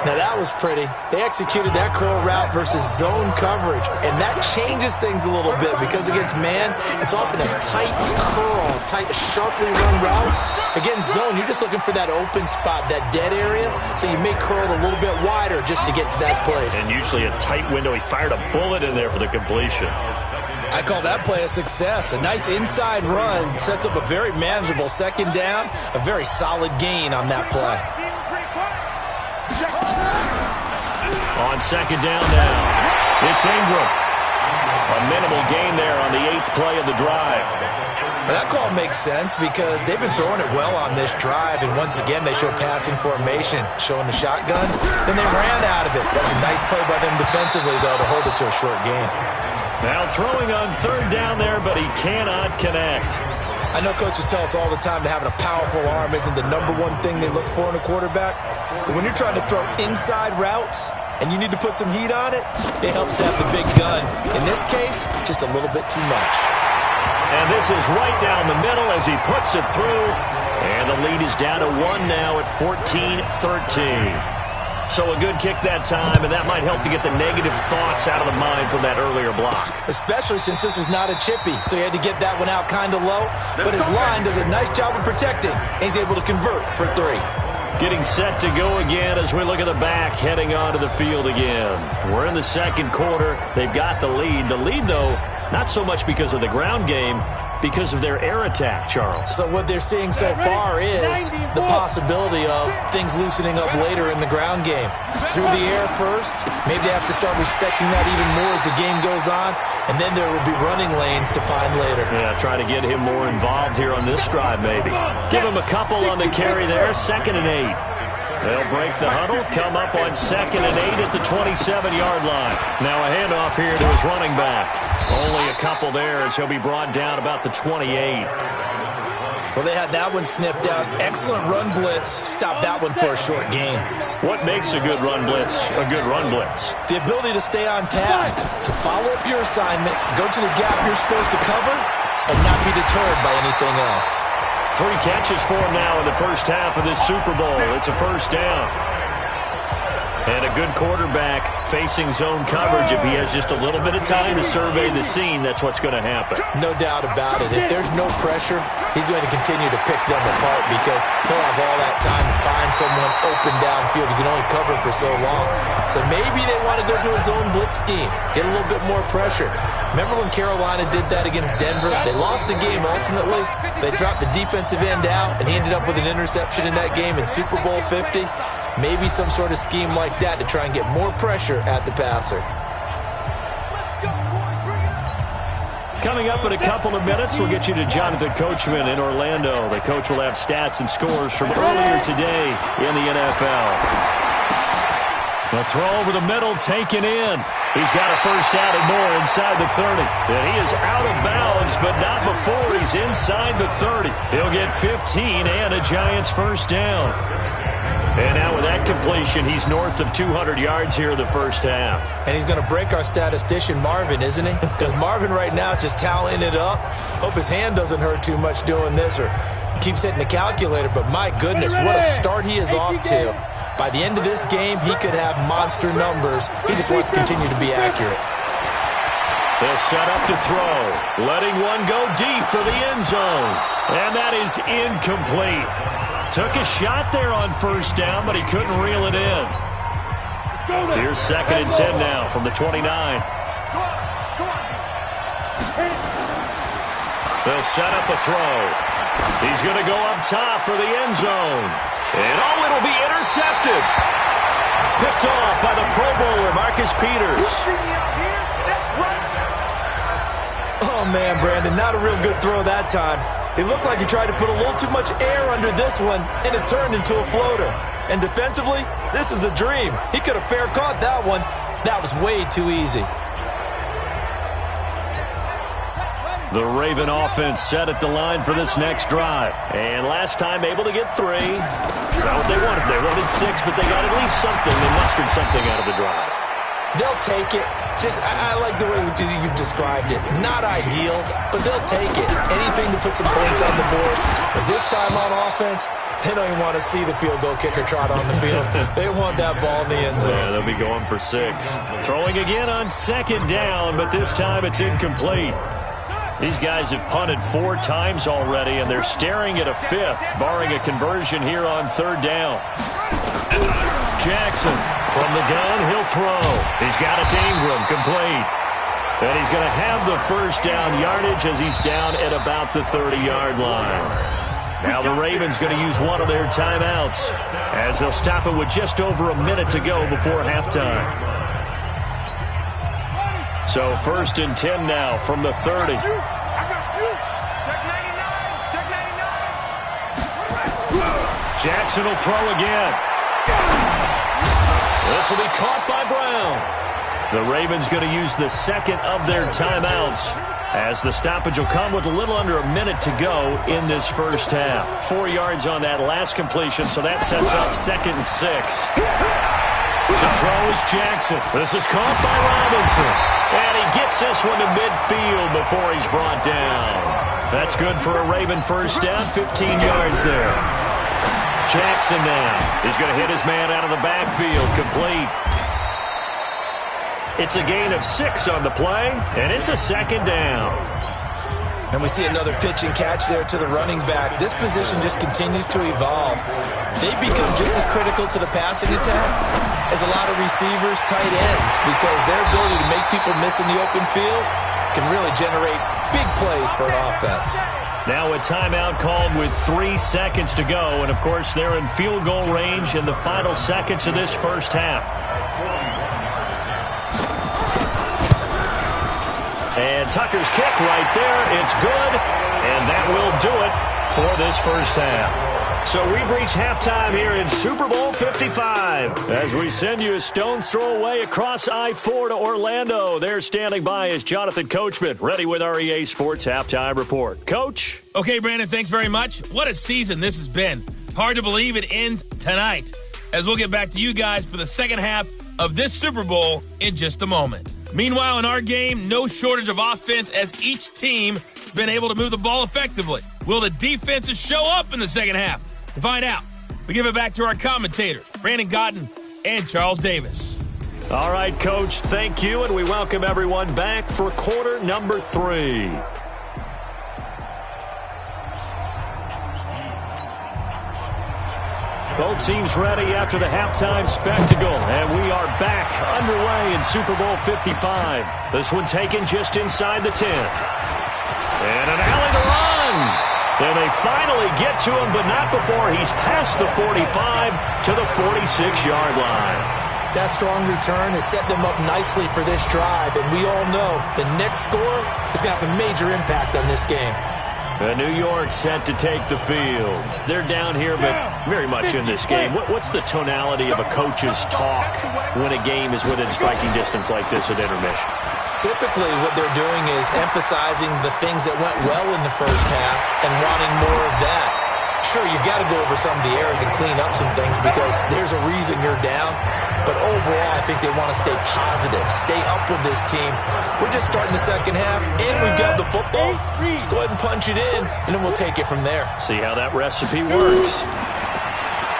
Now that was pretty. They executed that curl route versus zone coverage, and that changes things a little bit because against man, it's often a tight curl, tight, sharply run route. Against zone, you're just looking for that open spot, that dead area, so you may curl a little bit wider just to get to that place. And usually a tight window. He fired a bullet in there for the completion. I call that play a success. A nice inside run sets up a very manageable 2nd down, a very solid gain on that play. On 2nd down now, it's Ingram. A minimal gain there on the 8th play of the drive. Well, that call makes sense because they've been throwing it well on this drive, and once again they show passing formation, showing the shotgun. Then they ran out of it. That's a nice play by them defensively, though, to hold it to a short gain. Now throwing on 3rd down there, but he cannot connect. I know coaches tell us all the time that having a powerful arm isn't the #1 thing they look for in a quarterback. But when you're trying to throw inside routes and you need to put some heat on it, it helps to have the big gun. In this case, just a little bit too much. And this is right down the middle as he puts it through. And the lead is down to 1 now at 14-13. So a good kick that time, and that might help to get the negative thoughts out of the mind from that earlier block. Especially since this was not a chippy, so he had to get that one out kind of low. But his line does a nice job of protecting, and he's able to convert for 3. Getting set to go again as we look at the back, heading onto the field again. We're in the 2nd quarter. They've got the lead. The lead, though, not so much because of the ground game, because of their air attack, Charles. So what they're seeing so far is the possibility of things loosening up later in the ground game. Through the air first, maybe they have to start respecting that even more as the game goes on, and then there will be running lanes to find later. Yeah, try to get him more involved here on this drive maybe. Give him a couple on the carry there, 2nd and 8. They'll break the huddle, come up on 2nd and 8 at the 27-yard line. Now a handoff here to his running back. Only a couple there as he'll be brought down about the 28. Well, they had that one sniffed out. Excellent run blitz. Stop that one for a short gain. What makes a good run blitz a good run blitz? The ability to stay on task, to follow up your assignment, go to the gap you're supposed to cover, and not be deterred by anything else. 3 catches for him now in the first half of this Super Bowl. It's a first down. And a good quarterback facing zone coverage. If he has just a little bit of time to survey the scene, that's what's going to happen. No doubt about it. If there's no pressure, he's going to continue to pick them apart because he'll have all that time to find someone open downfield. You can only cover for so long. So maybe they want to go to a zone blitz scheme, get a little bit more pressure. Remember when Carolina did that against Denver? They lost the game ultimately. They dropped the defensive end out, and he ended up with an interception in that game in Super Bowl 50. Maybe some sort of scheme like that to try and get more pressure at the passer. Coming up in a couple of minutes, we'll get you to Jonathan Coachman in Orlando. The coach will have stats and scores from earlier today in the NFL. The throw over the middle, taken in. He's got a first down and more inside the 30. And he is out of bounds, but not before he's inside the 30. He'll get 15 and a Giants first down. And now with that completion, he's north of 200 yards here in the first half. And he's going to break our statistician, Marvin, isn't he? Because Marvin right now is just tallying it up. Hope his hand doesn't hurt too much doing this or keeps hitting the calculator. But my goodness, what a start he is off to. By the end of this game, he could have monster numbers. He just wants to continue to be accurate. They'll set up to throw. Letting one go deep for the end zone. And that is incomplete. Took a shot there on first down, but he couldn't reel it in. Here's 2nd and 10 now from the 29. They'll set up a throw. He's going to go up top for the end zone. And it'll be intercepted. Picked off by the Pro Bowler, Marcus Peters. Oh, man, Brandon, not a real good throw that time. It looked like he tried to put a little too much air under this one, and it turned into a floater. And defensively, this is a dream. He could have fair caught that one. That was way too easy. The Raven offense set at the line for this next drive. And last time able to get 3. That's not what they wanted. They wanted 6, but they got at least something. They mustered something out of the drive. They'll take it. I like the way you've described it. Not ideal, but they'll take it. Anything to put some points on the board. But this time on offense, they don't even want to see the field goal kicker trot on the field. They want that ball in the end zone. Yeah, they'll be going for 6. Throwing again on 2nd down, but this time it's incomplete. These guys have punted 4 times already, and they're staring at a 5th, barring a conversion here on 3rd down. Jackson from the gun, he'll throw. He's got it to Ingram, complete. And he's going to have the first down yardage as he's down at about the 30-yard line. Now the Ravens going to use one of their timeouts as they'll stop it with just over a minute to go before halftime. So 1st and 10 now from the 30. Jackson will throw again. This will be caught by Brown. The Ravens going to use the 2nd of their timeouts as the stoppage will come with a little under a minute to go in this first half. 4 yards on that last completion, so that sets up 2nd and 6. To throw is Jackson. This is caught by Robinson. And he gets this one to midfield before he's brought down. That's good for a Raven first down, 15 yards there. Jackson now. He's going to hit his man out of the backfield, complete. It's a gain of 6 on the play, and it's a 2nd down. And we see another pitch and catch there to the running back. This position just continues to evolve. They've become just as critical to the passing attack as a lot of receivers, tight ends, because their ability to make people miss in the open field can really generate big plays for an offense. Now a timeout called with 3 seconds to go. And, of course, they're in field goal range in the final seconds of this first half. And Tucker's kick right there. It's good. And that will do it for this first half. So we've reached halftime here in Super Bowl 55. As we send you a stone's throw away across I-4 to Orlando. There standing by is Jonathan Coachman, ready with our EA Sports Halftime Report. Coach? Okay, Brandon, thanks very much. What a season this has been. Hard to believe it ends tonight, as we'll get back to you guys for the second half of this Super Bowl in just a moment. Meanwhile, in our game, no shortage of offense as each team has been able to move the ball effectively. Will the defenses show up in the second half? To find out, we give it back to our commentators, Brandon Cotton and Charles Davis. All right, Coach, thank you, and we welcome everyone back for quarter number 3. Both teams ready after the halftime spectacle, and we are back underway in Super Bowl 55. This one taken just inside the 10. And an alley to run. And they finally get to him, but not before he's past the 45 to the 46-yard line. That strong return has set them up nicely for this drive, and we all know the next score is going to have a major impact on this game. New York set to take the field. They're down here, but very much in this game. What's the tonality of a coach's talk when a game is within striking distance like this at intermission? Typically, what they're doing is emphasizing the things that went well in the first half and wanting more of that. Sure, you've got to go over some of the errors and clean up some things because there's a reason you're down. But overall, I think they want to stay positive, stay up with this team. We're just starting the second half, and we've got the football. Let's go ahead and punch it in, and then we'll take it from there. See how that recipe works.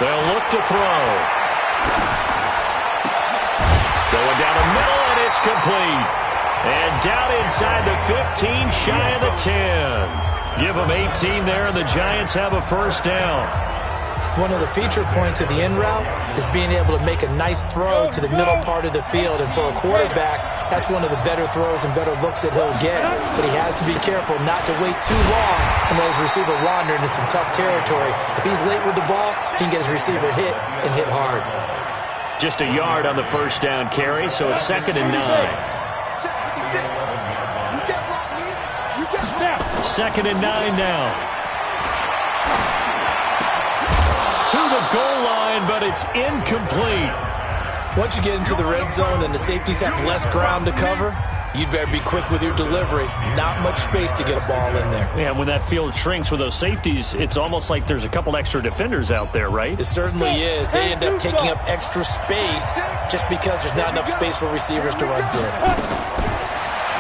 They'll look to throw. Going down the middle, and it's complete. And down inside the 15, shy of the 10. Give them 18 there, and the Giants have a first down. One of the feature points of the in route is being able to make a nice throw to the middle part of the field. And for a quarterback, that's one of the better throws and better looks that he'll get. But he has to be careful not to wait too long and let his receiver wander into some tough territory. If he's late with the ball, he can get his receiver hit and hit hard. Just a yard on the first down carry, so it's 2nd and 9. 2nd and 9 now. To the goal line, but it's incomplete. Once you get into the red zone and the safeties have less ground to cover, you'd better be quick with your delivery. Not much space to get a ball in there. Yeah, when that field shrinks with those safeties, it's almost like there's a couple extra defenders out there, right? It certainly is. They end up taking up extra space just because there's not enough space for receivers to run through.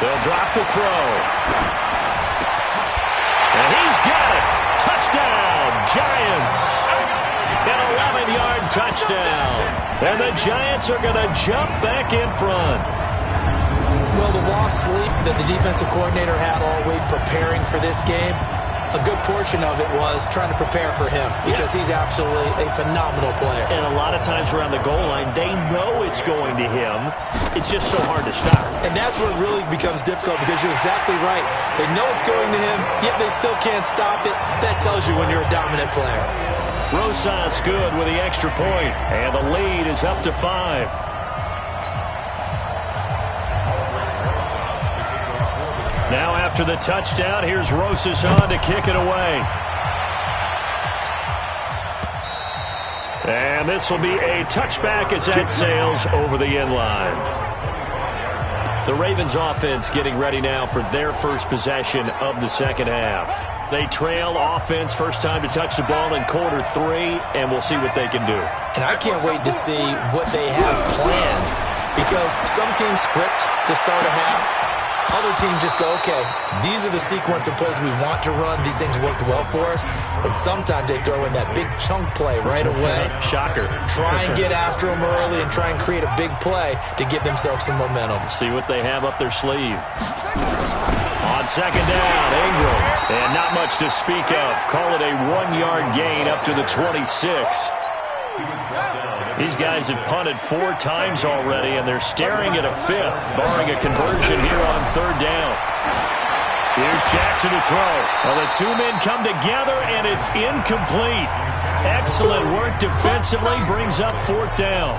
They'll drop the throw. And he's got it. Touchdown, Giants. An 11-yard touchdown. And the Giants are going to jump back in front. Well, the lost sleep that the defensive coordinator had all week preparing for this game, a good portion of it was trying to prepare for him because he's absolutely a phenomenal player. And a lot of times around the goal line, they know it's going to him. It's just so hard to stop. And that's where it really becomes difficult because you're exactly right. They know it's going to him, yet they still can't stop it. That tells you when you're a dominant player. Rosas good with the extra point, and the lead is up to 5. Now after the touchdown, here's Rosas on to kick it away. And this will be a touchback as that sails over the end line. The Ravens offense getting ready now for their first possession of the second half. They trail offense first time to touch the ball in quarter 3, and we'll see what they can do. And I can't wait to see what they have planned because some teams script to start a half. Other teams just go, okay, these are the sequence of plays we want to run. These things worked well for us. And sometimes they throw in that big chunk play right away. Shocker. Try and get after them early and try and create a big play to give themselves some momentum. See what they have up their sleeve. On second down, Ingram. And not much to speak of. Call it a 1-yard gain up to the 26. These guys have punted 4 times already, and they're staring at a 5th, barring a conversion here on 3rd down. Here's Jackson to throw. Well, the two men come together, and it's incomplete. Excellent work defensively, brings up 4th down.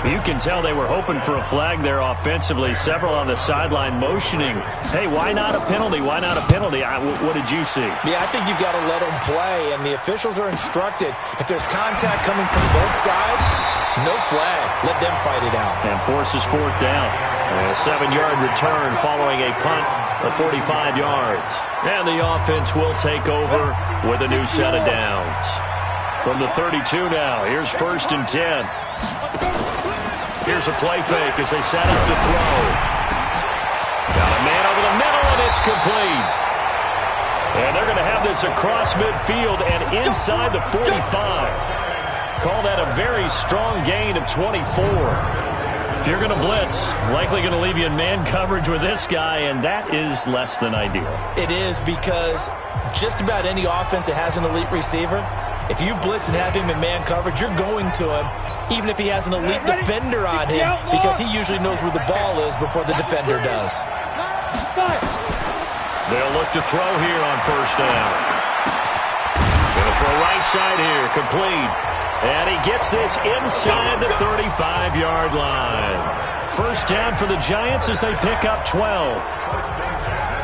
You can tell they were hoping for a flag there offensively. Several on the sideline motioning, hey, why not a penalty? Why not a penalty? What did you see? Yeah, I think you've got to let them play, and the officials are instructed. If there's contact coming from both sides, no flag. Let them fight it out. And forces 4th down. A 7-yard return following a punt of 45 yards. And the offense will take over with a new set of downs. From the 32 now, here's 1st and 10. Here's a play fake as they set up to throw. Got a man over the middle, and it's complete. And they're going to have this across midfield and inside the 45. Call that a very strong gain of 24. If you're going to blitz, likely going to leave you in man coverage with this guy, and that is less than ideal. It is, because just about any offense that has an elite receiver, if you blitz and have him in man coverage, you're going to him, even if he has an elite defender on him, because he usually knows where the ball is before the defender does. They'll look to throw here on 1st down. Going to throw right side here, complete. And he gets this inside the 35-yard line. 1st down for the Giants as they pick up 12.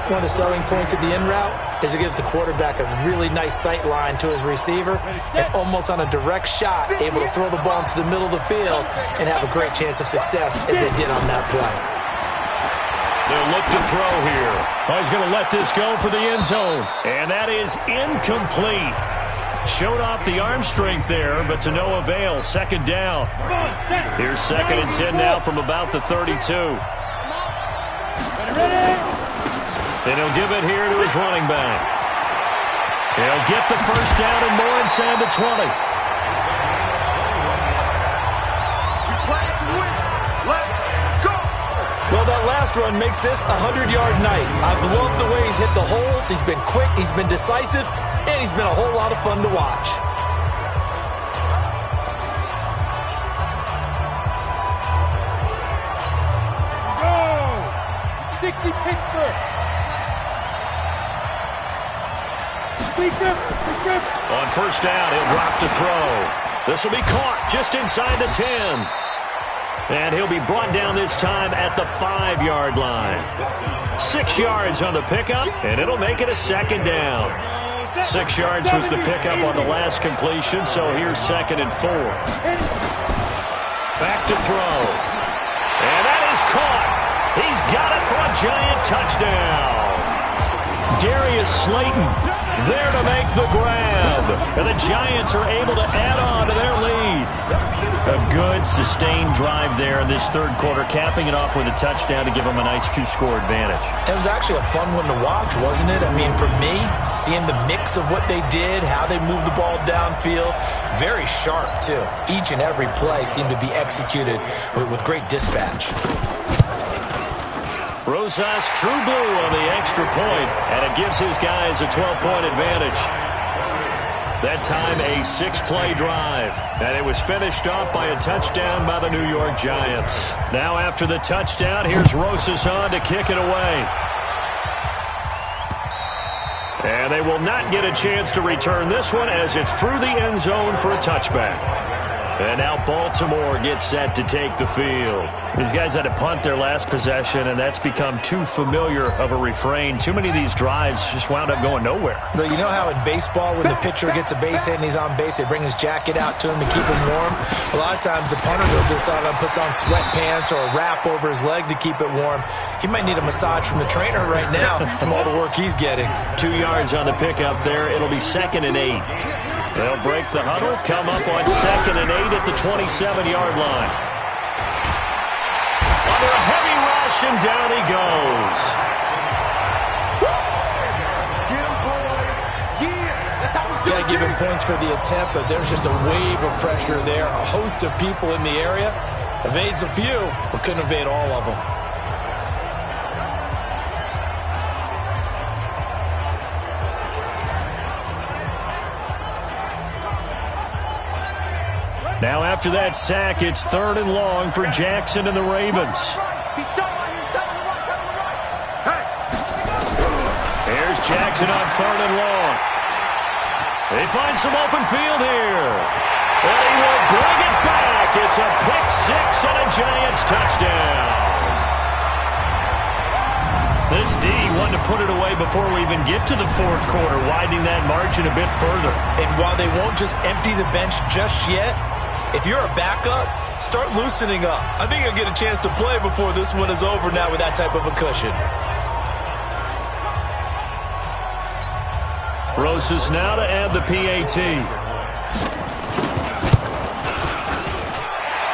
One of the selling points of the in route is it gives the quarterback a really nice sight line to his receiver, and almost on a direct shot, able to throw the ball into the middle of the field and have a great chance of success as they did on that play. They'll look to throw here. Oh, he's going to let this go for the end zone. And that is incomplete. Showed off the arm strength there, but to no avail. 2nd down. Here's 2nd and 10 now from about the 32. Then he'll give it here to his running back. He'll get the 1st down and more inside the 20. Well, that last run makes this a 100-yard night. I've loved the way he's hit the holes. He's been quick, he's been decisive, and he's been a whole lot of fun to watch. Go! 60 Pittsburgh! On 1st down, he'll drop to throw. This will be caught just inside the 10. And he'll be brought down this time at the 5-yard line. 6 yards on the pickup, and it'll make it a 2nd down. 6 yards was the pickup on the last completion, so here's 2nd and 4. Back to throw. And that is caught. He's got it for a Giant touchdown. Darius Slayton there to make the grab. And the Giants are able to add on to their lead. A good, sustained drive there in this 3rd quarter, capping it off with a touchdown to give them a nice 2-score advantage. It was actually a fun one to watch, wasn't it? I mean, for me, seeing the mix of what they did, how they moved the ball downfield, very sharp, too. Each and every play seemed to be executed with great dispatch. Rosas true blue on the extra point, and it gives his guys a 12-point advantage. That time a 6-play drive, and it was finished off by a touchdown by the New York Giants. Now after the touchdown, here's Rosas on to kick it away. And they will not get a chance to return this one as it's through the end zone for a touchback. And now Baltimore gets set to take the field. These guys had to punt their last possession, and that's become too familiar of a refrain. Too many of these drives just wound up going nowhere. But you know how in baseball, when the pitcher gets a base hit and he's on base, they bring his jacket out to him to keep him warm? A lot of times the punter goes inside and puts on sweatpants or a wrap over his leg to keep it warm. He might need a massage from the trainer right now from all the work he's getting. 2 yards on the pickup there. It'll be 2nd and 8. They'll break the huddle, come up on 2nd and 8 at the 27-yard line. Under a heavy rush, and down he goes. Got to give him points for the attempt, but there's just a wave of pressure there. A host of people in the area. Evades a few, but couldn't evade all of them. Now after that sack, it's 3rd and long for Jackson and the Ravens. Here's Jackson on 3rd and long. They find some open field here. And he will bring it back. It's a pick six and a Giants touchdown. This D wanted to put it away before we even get to the 4th quarter, widening that margin a bit further. And while they won't just empty the bench just yet, if you're a backup, start loosening up. I think you'll get a chance to play before this one is over now with that type of a cushion. Rosas now to add the PAT.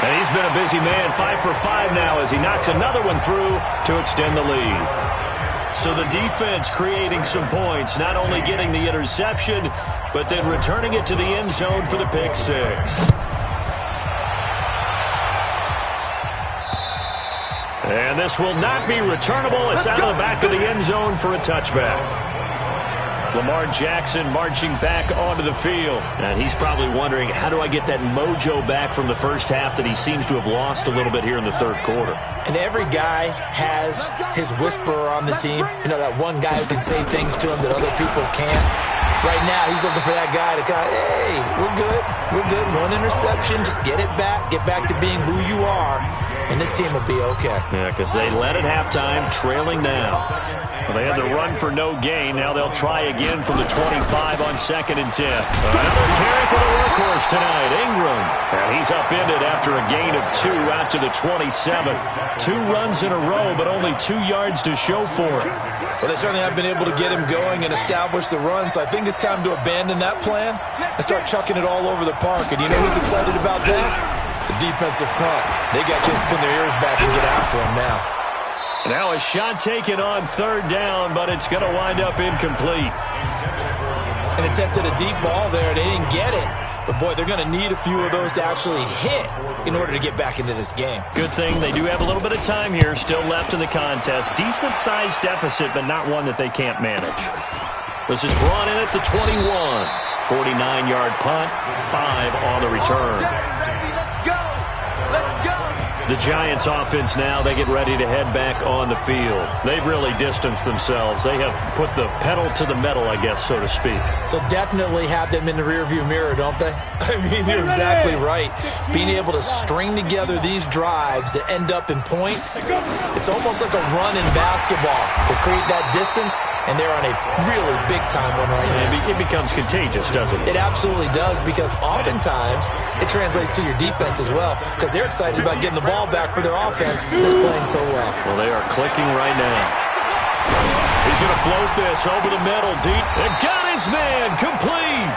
And he's been a busy man, 5 for 5 now as he knocks another one through to extend the lead. So the defense creating some points, not only getting the interception, but then returning it to the end zone for the pick six. And this will not be returnable. It's out of the back of the end zone for a touchback. Lamar Jackson marching back onto the field. And he's probably wondering, how do I get that mojo back from the first half that he seems to have lost a little bit here in the 3rd quarter? And every guy has his whisperer on the team. You know, that one guy who can say things to him that other people can't. Right now, he's looking for that guy to kind of, hey, we're good. We're good. 1 interception. Just get it back. Get back to being who you are. And this team will be okay. Yeah, because they led at halftime, trailing now. Well, they had the run for no gain. Now they'll try again from the 25 on 2nd and 10. Another carry for the workhorse tonight, Ingram. And he's upended after a gain of 2 out to the 27. 2 runs in a row, but only 2 yards to show for it. Well, they certainly have been able to get him going and establish the run, so I think it's time to abandon that plan and start chucking it all over the park. And you know who's excited about that? The defensive front. They got just pin their ears back and get after him now. Now a shot taken on 3rd down, but it's going to wind up incomplete. An attempt at a deep ball there. They didn't get it. But, boy, they're going to need a few of those to actually hit in order to get back into this game. Good thing they do have a little bit of time here still left in the contest. Decent-sized deficit, but not one that they can't manage. This is brought in at the 21. 49-yard punt, 5 on the return. The Giants offense now, they get ready to head back on the field. They've really distanced themselves. They have put the pedal to the metal, I guess, so to speak. So definitely have them in the rearview mirror, don't they? I mean, you're exactly right. Being able to string together these drives that end up in points, it's almost like a run in basketball to create that distance, and they're on a really big-time one right now. It becomes contagious, doesn't it? It absolutely does, because oftentimes it translates to your defense as well, because they're excited about getting the ball back for their offense that's playing so well. Well, they are clicking right now. He's going to float this over the middle deep. They've got his man complete.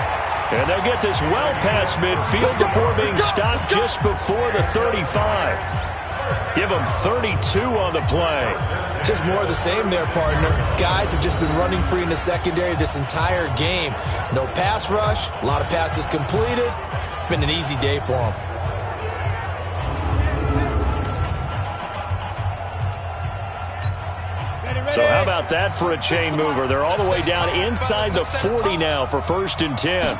And they'll get this well past midfield before being stopped just before the 35. Give them 32 on the play. Just more of the same there, partner. Guys have just been running free in the secondary this entire game. No pass rush, a lot of passes completed. Been an easy day for them. So how about that for a chain mover? They're all the way down inside the 40 now for 1st and 10.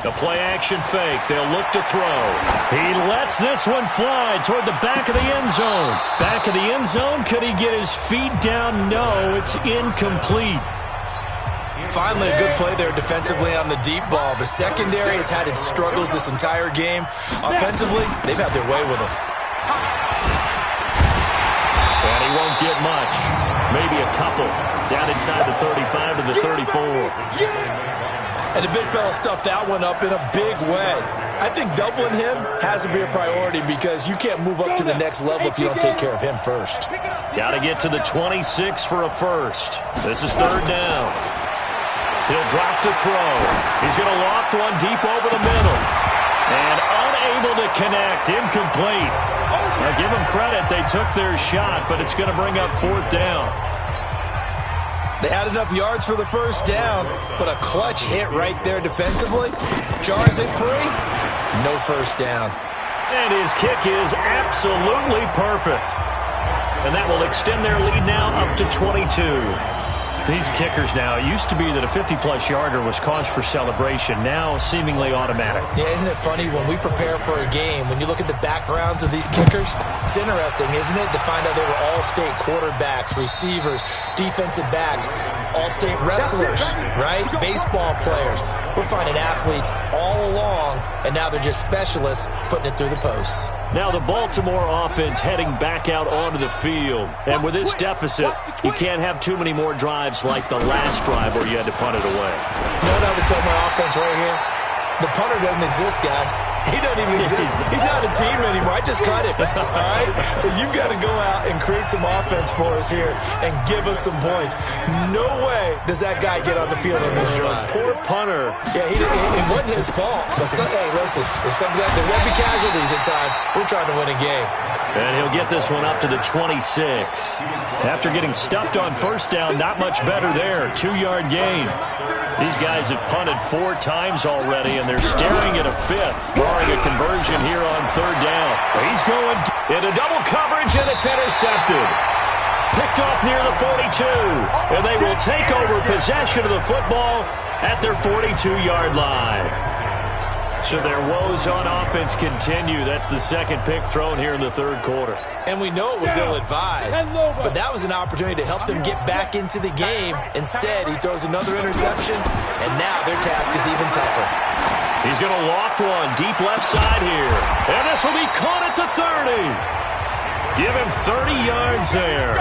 The play action fake. They'll look to throw. He lets this one fly toward the back of the end zone. Back of the end zone. Could he get his feet down? No, it's incomplete. Finally, a good play there defensively on the deep ball. The secondary has had its struggles this entire game. Offensively, they've had their way with him. And he won't get much. Maybe a couple. Down inside the 35 to the 34. And the big fella stuffed that one up in a big way. I think doubling him has to be a priority because you can't move up to the next level if you don't take care of him first. Got to get to the 26 for a first. This is 3rd down. He'll drop to throw. He's going to loft one deep over the middle. And unable to connect. Incomplete. Now give them credit. They took their shot, but it's going to bring up 4th down. They had enough yards for the first down, but a clutch hit right there defensively. Jars it free. No first down. And his kick is absolutely perfect. And that will extend their lead now up to 22. These kickers now, it used to be that a 50-plus yarder was cause for celebration. Now, seemingly automatic. Yeah, isn't it funny when we prepare for a game, when you look at the backgrounds of these kickers, it's interesting, isn't it, to find out they were all-state quarterbacks, receivers, defensive backs, all-state wrestlers, right? Baseball players. We're finding athletes all along, and now they're just specialists putting it through the posts. Now the Baltimore offense heading back out onto the field. And with this deficit, you can't have too many more drives like the last drive where you had to punt it away. You know what I would tell my offense right here? The punter doesn't exist, guys. He doesn't even exist. He's not a team anymore. I just cut him, all right? So you've got to go out and create some offense for us here and give us some points. No way does that guy get on the field on this drive. Poor punter. Yeah, it wasn't his fault. But, hey, listen, there's something that there will be casualties at times. We're trying to win a game. And he'll get this one up to the 26. After getting stuffed on first down, not much better there. 2-yard gain. These guys have punted 4 times already, and they're staring at a 5th, barring a conversion here on 3rd down. He's going into double coverage, and it's intercepted. Picked off near the 42, and they will take over possession of the football at their 42-yard line. So their woes on offense continue. That's the second pick thrown here in the 3rd quarter. And we know it was ill-advised, but that was an opportunity to help them get back into the game. Instead, he throws another interception, and now their task is even tougher. He's going to loft one deep left side here. And this will be caught at the 30. Give him 30 yards there.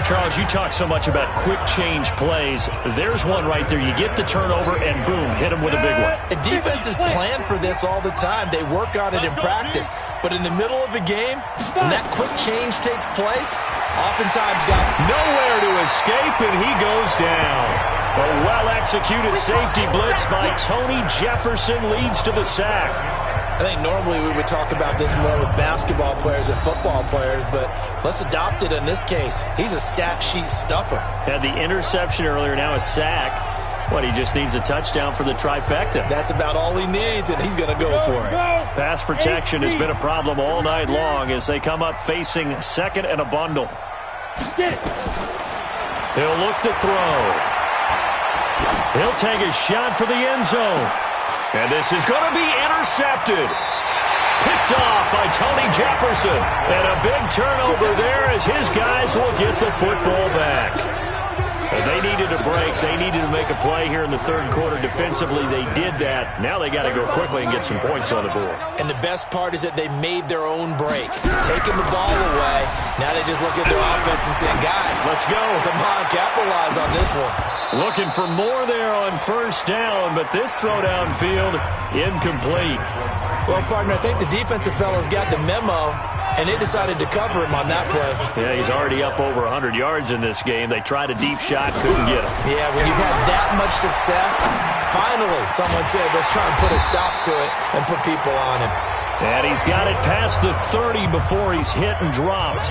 Charles, you talk so much about quick change plays. There's one right there. You get the turnover, and boom, hit him with a big one. And defenses plan for this all the time. They work on it in practice. But in the middle of a game, when that quick change takes place, oftentimes got nowhere to escape, and he goes down. A well-executed safety blitz by Tony Jefferson leads to the sack. I think normally we would talk about this more with basketball players and football players, but let's adopt it in this case. He's a stat sheet stuffer. Had the interception earlier, now a sack. What, he just needs a touchdown for the trifecta. That's about all he needs, and he's going to go for it. Pass protection has been a problem all night long as they come up facing 2nd and a bundle. He'll look to throw. He'll take a shot for the end zone. And this is going to be intercepted. Picked off by Tony Jefferson. And a big turnover there as his guys will get the football back. And they needed a break. They needed to make a play here in the 3rd quarter defensively. They did that. Now they got to go quickly and get some points on the board. And the best part is that they made their own break. Taking the ball away. Now they just look at their offense and saying, guys, let's go. Come on, capitalize on this one. Looking for more there on 1st down, but this throw downfield, incomplete. Well, partner, I think the defensive fellows got the memo, and they decided to cover him on that play. Yeah, he's already up over 100 yards in this game. They tried a deep shot, couldn't get him. Yeah, when you've had that much success, finally someone said, let's try and put a stop to it and put people on him. And he's got it past the 30 before he's hit and dropped.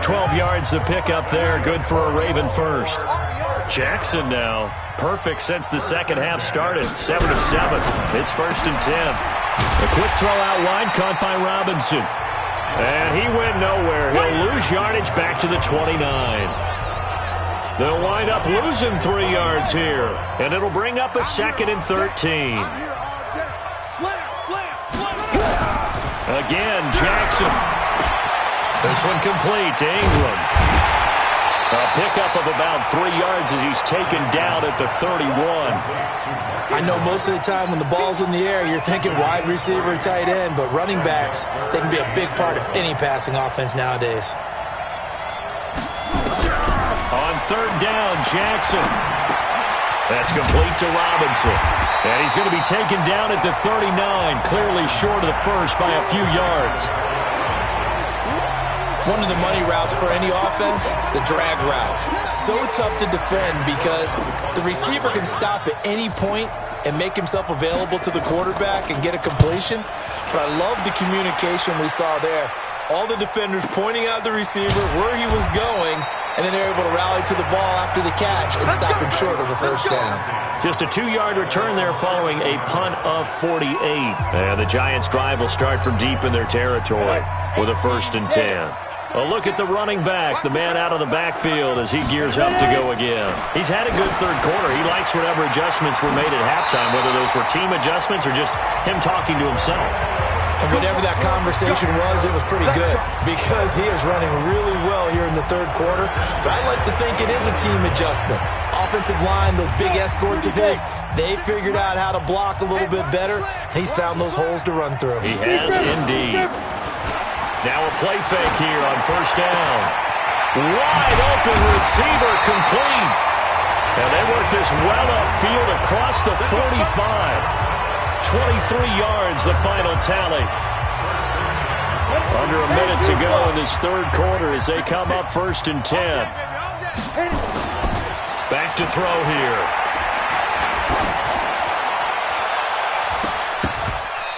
12 yards to pick up there, good for a Raven first. Jackson now, perfect since the 2nd half started, 7 of 7. It's 1st and 10. A quick throw out wide, caught by Robinson. And he went nowhere. He'll lose yardage back to the 29. They'll wind up losing 3 yards here, and it'll bring up a 2nd and 13. Again, Jackson. This one complete to Ingram. A pickup of about 3 yards as he's taken down at the 31. I know most of the time when the ball's in the air, you're thinking wide receiver, tight end, but running backs, they can be a big part of any passing offense nowadays. On 3rd down, Jackson. That's complete to Robinson. And he's going to be taken down at the 39, clearly short of the first by a few yards. One of the money routes for any offense, the drag route. So tough to defend because the receiver can stop at any point and make himself available to the quarterback and get a completion. But I love the communication we saw there. All the defenders pointing out the receiver, where he was going, and then they're able to rally to the ball after the catch and stop him short of a 1st down. Just a 2-yard return there following a punt of 48. And the Giants' drive will start from deep in their territory with a 1st and 10. A look at the running back, the man out of the backfield as he gears up to go again. He's had a good third quarter. He likes whatever adjustments were made at halftime, whether those were team adjustments or just him talking to himself. And whatever that conversation was, it was pretty good because he is running really well here in the third quarter. But I like to think it is a team adjustment. Offensive line, those big escorts of his, they figured out how to block a little bit better. He's found those holes to run through. He has indeed. Now a play fake here on first down. Wide open receiver complete. And they work this well upfield across the 45. 23 yards, the final tally. Under a minute to go in this third quarter as they come up 1st and 10. Back to throw here.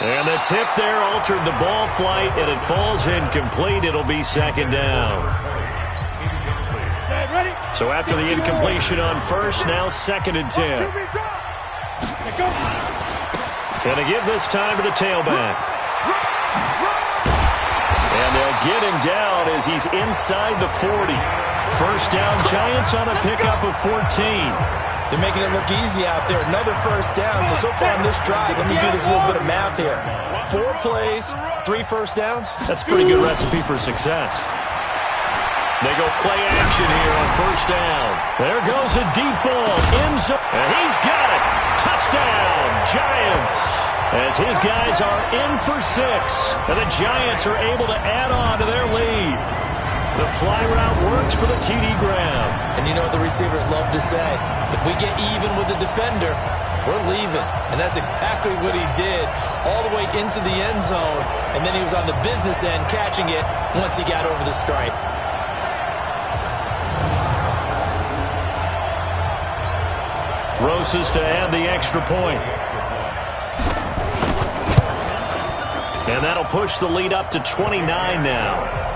And the tip there altered the ball flight, and it falls incomplete. It'll be 2nd down. So after the incompletion on first, now 2nd and 10. And they give this time to the tailback. And they'll get him down as he's inside the 40. First down, Giants on a pickup of 14. They're making it look easy out there. Another first down. So far on this drive, let me do this little bit of math here. 4 plays, 3 first downs. That's a pretty good recipe for success. They go play action here on first down. There goes a deep ball. End zone. And he's got it. Touchdown, Giants. As his guys are in for 6. And the Giants are able to add on to their lead. The fly route works for the TD Graham. And you know what the receivers love to say? If we get even with the defender, we're leaving. And that's exactly what he did all the way into the end zone. And then he was on the business end catching it once he got over the stripe. Rosas to add the extra point. And that'll push the lead up to 29 now.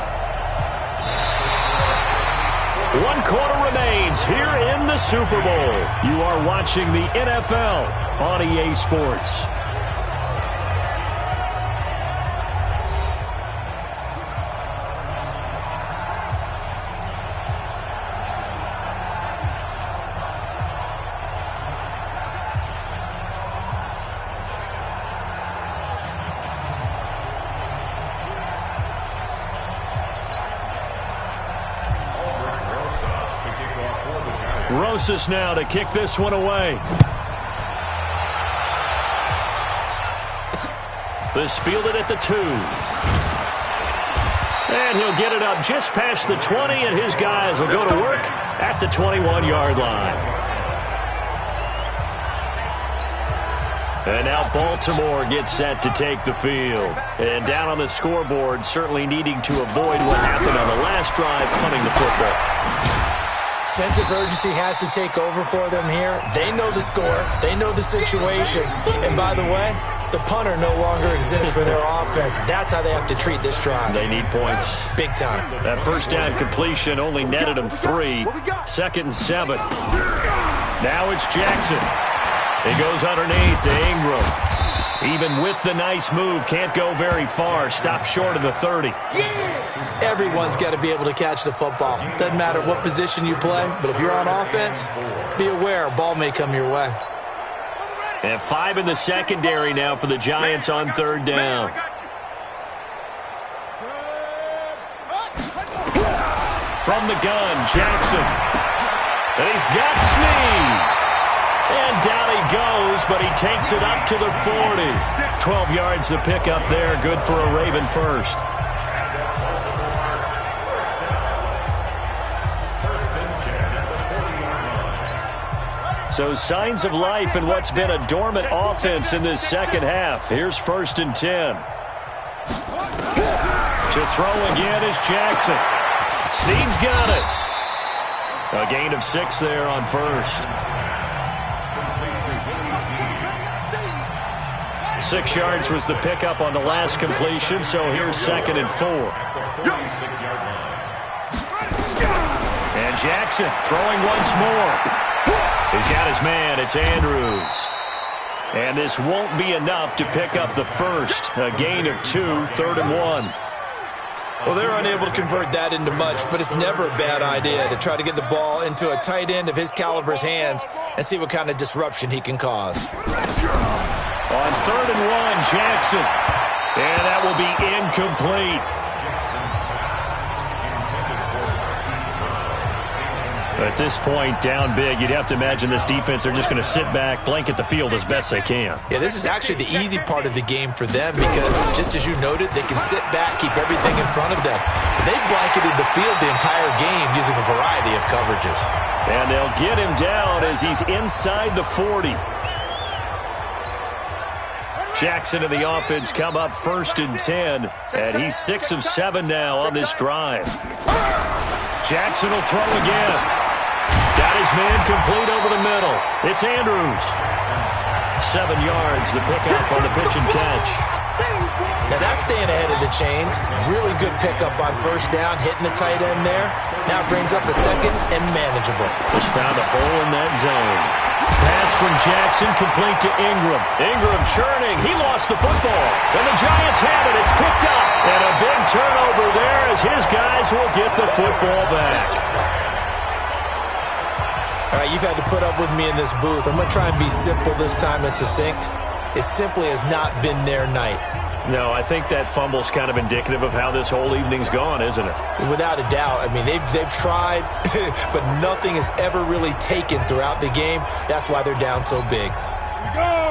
1 quarter remains here in the Super Bowl. You are watching the NFL on EA Sports. Rosas now to kick this one away. This fielded at the 2. And he'll get it up just past the 20, and his guys will go to work at the 21-yard line. And now Baltimore gets set to take the field. And down on the scoreboard, certainly needing to avoid what happened on the last drive, punting the football. Sense of urgency has to take over for them here. They know the score. They know the situation. And by the way, the punter no longer exists for their offense. That's how they have to treat this drive. They need points. Big time. That first down completion only netted them 3. 2nd and 7. Now it's Jackson. He goes underneath to Ingram. Even with the nice move, can't go very far. Stops short of the 30. Everyone's got to be able to catch the football. Doesn't matter what position you play, but if you're on offense, be aware a ball may come your way. And 5 in the secondary now for the Giants on 3rd down. From the gun, Jackson. And he's got Snead. And down he goes, but he takes it up to the 40. 12 yards to pick up there. Good for a Raven first. So signs of life in what's been a dormant offense in this second half. Here's 1st and 10. To throw again is Jackson. Snead's got it. A gain of 6 there on first. 6 yards was the pickup on the last completion, so here's 2nd and 4. And Jackson throwing once more. He's got his man. It's Andrews. And this won't be enough to pick up the first. A gain of 2, 3rd and 1. Well, they're unable to convert that into much, but it's never a bad idea to try to get the ball into a tight end of his caliber's hands and see what kind of disruption he can cause. On 3rd and 1, Jackson. And that will be incomplete. At this point, down big, you'd have to imagine this defense, they're just going to sit back, blanket the field as best they can. Yeah, this is actually the easy part of the game for them because, just as you noted, they can sit back, keep everything in front of them. They've blanketed the field the entire game using a variety of coverages. And they'll get him down as he's inside the 40. Jackson and the offense come up 1st and 10, and he's 6 of 7 now on this drive. Jackson will throw again. Got his man complete over the middle. It's Andrews. 7 yards, the pickup on the pitch and catch. Now that's staying ahead of the chains. Really good pickup on 1st down, hitting the tight end there. Now brings up a 2nd and manageable. Just found a hole in that zone. Pass from Jackson complete to Ingram. Ingram churning. He lost the football. And the Giants have it. It's picked up. And a big turnover there as his guys will get the football back. All right, you've had to put up with me in this booth. I'm going to try and be simple this time and succinct. It simply has not been their night. No, I think that fumble's kind of indicative of how this whole evening's gone, isn't it? Without a doubt. I mean, they've tried, but nothing is ever really taken throughout the game. That's why they're down so big.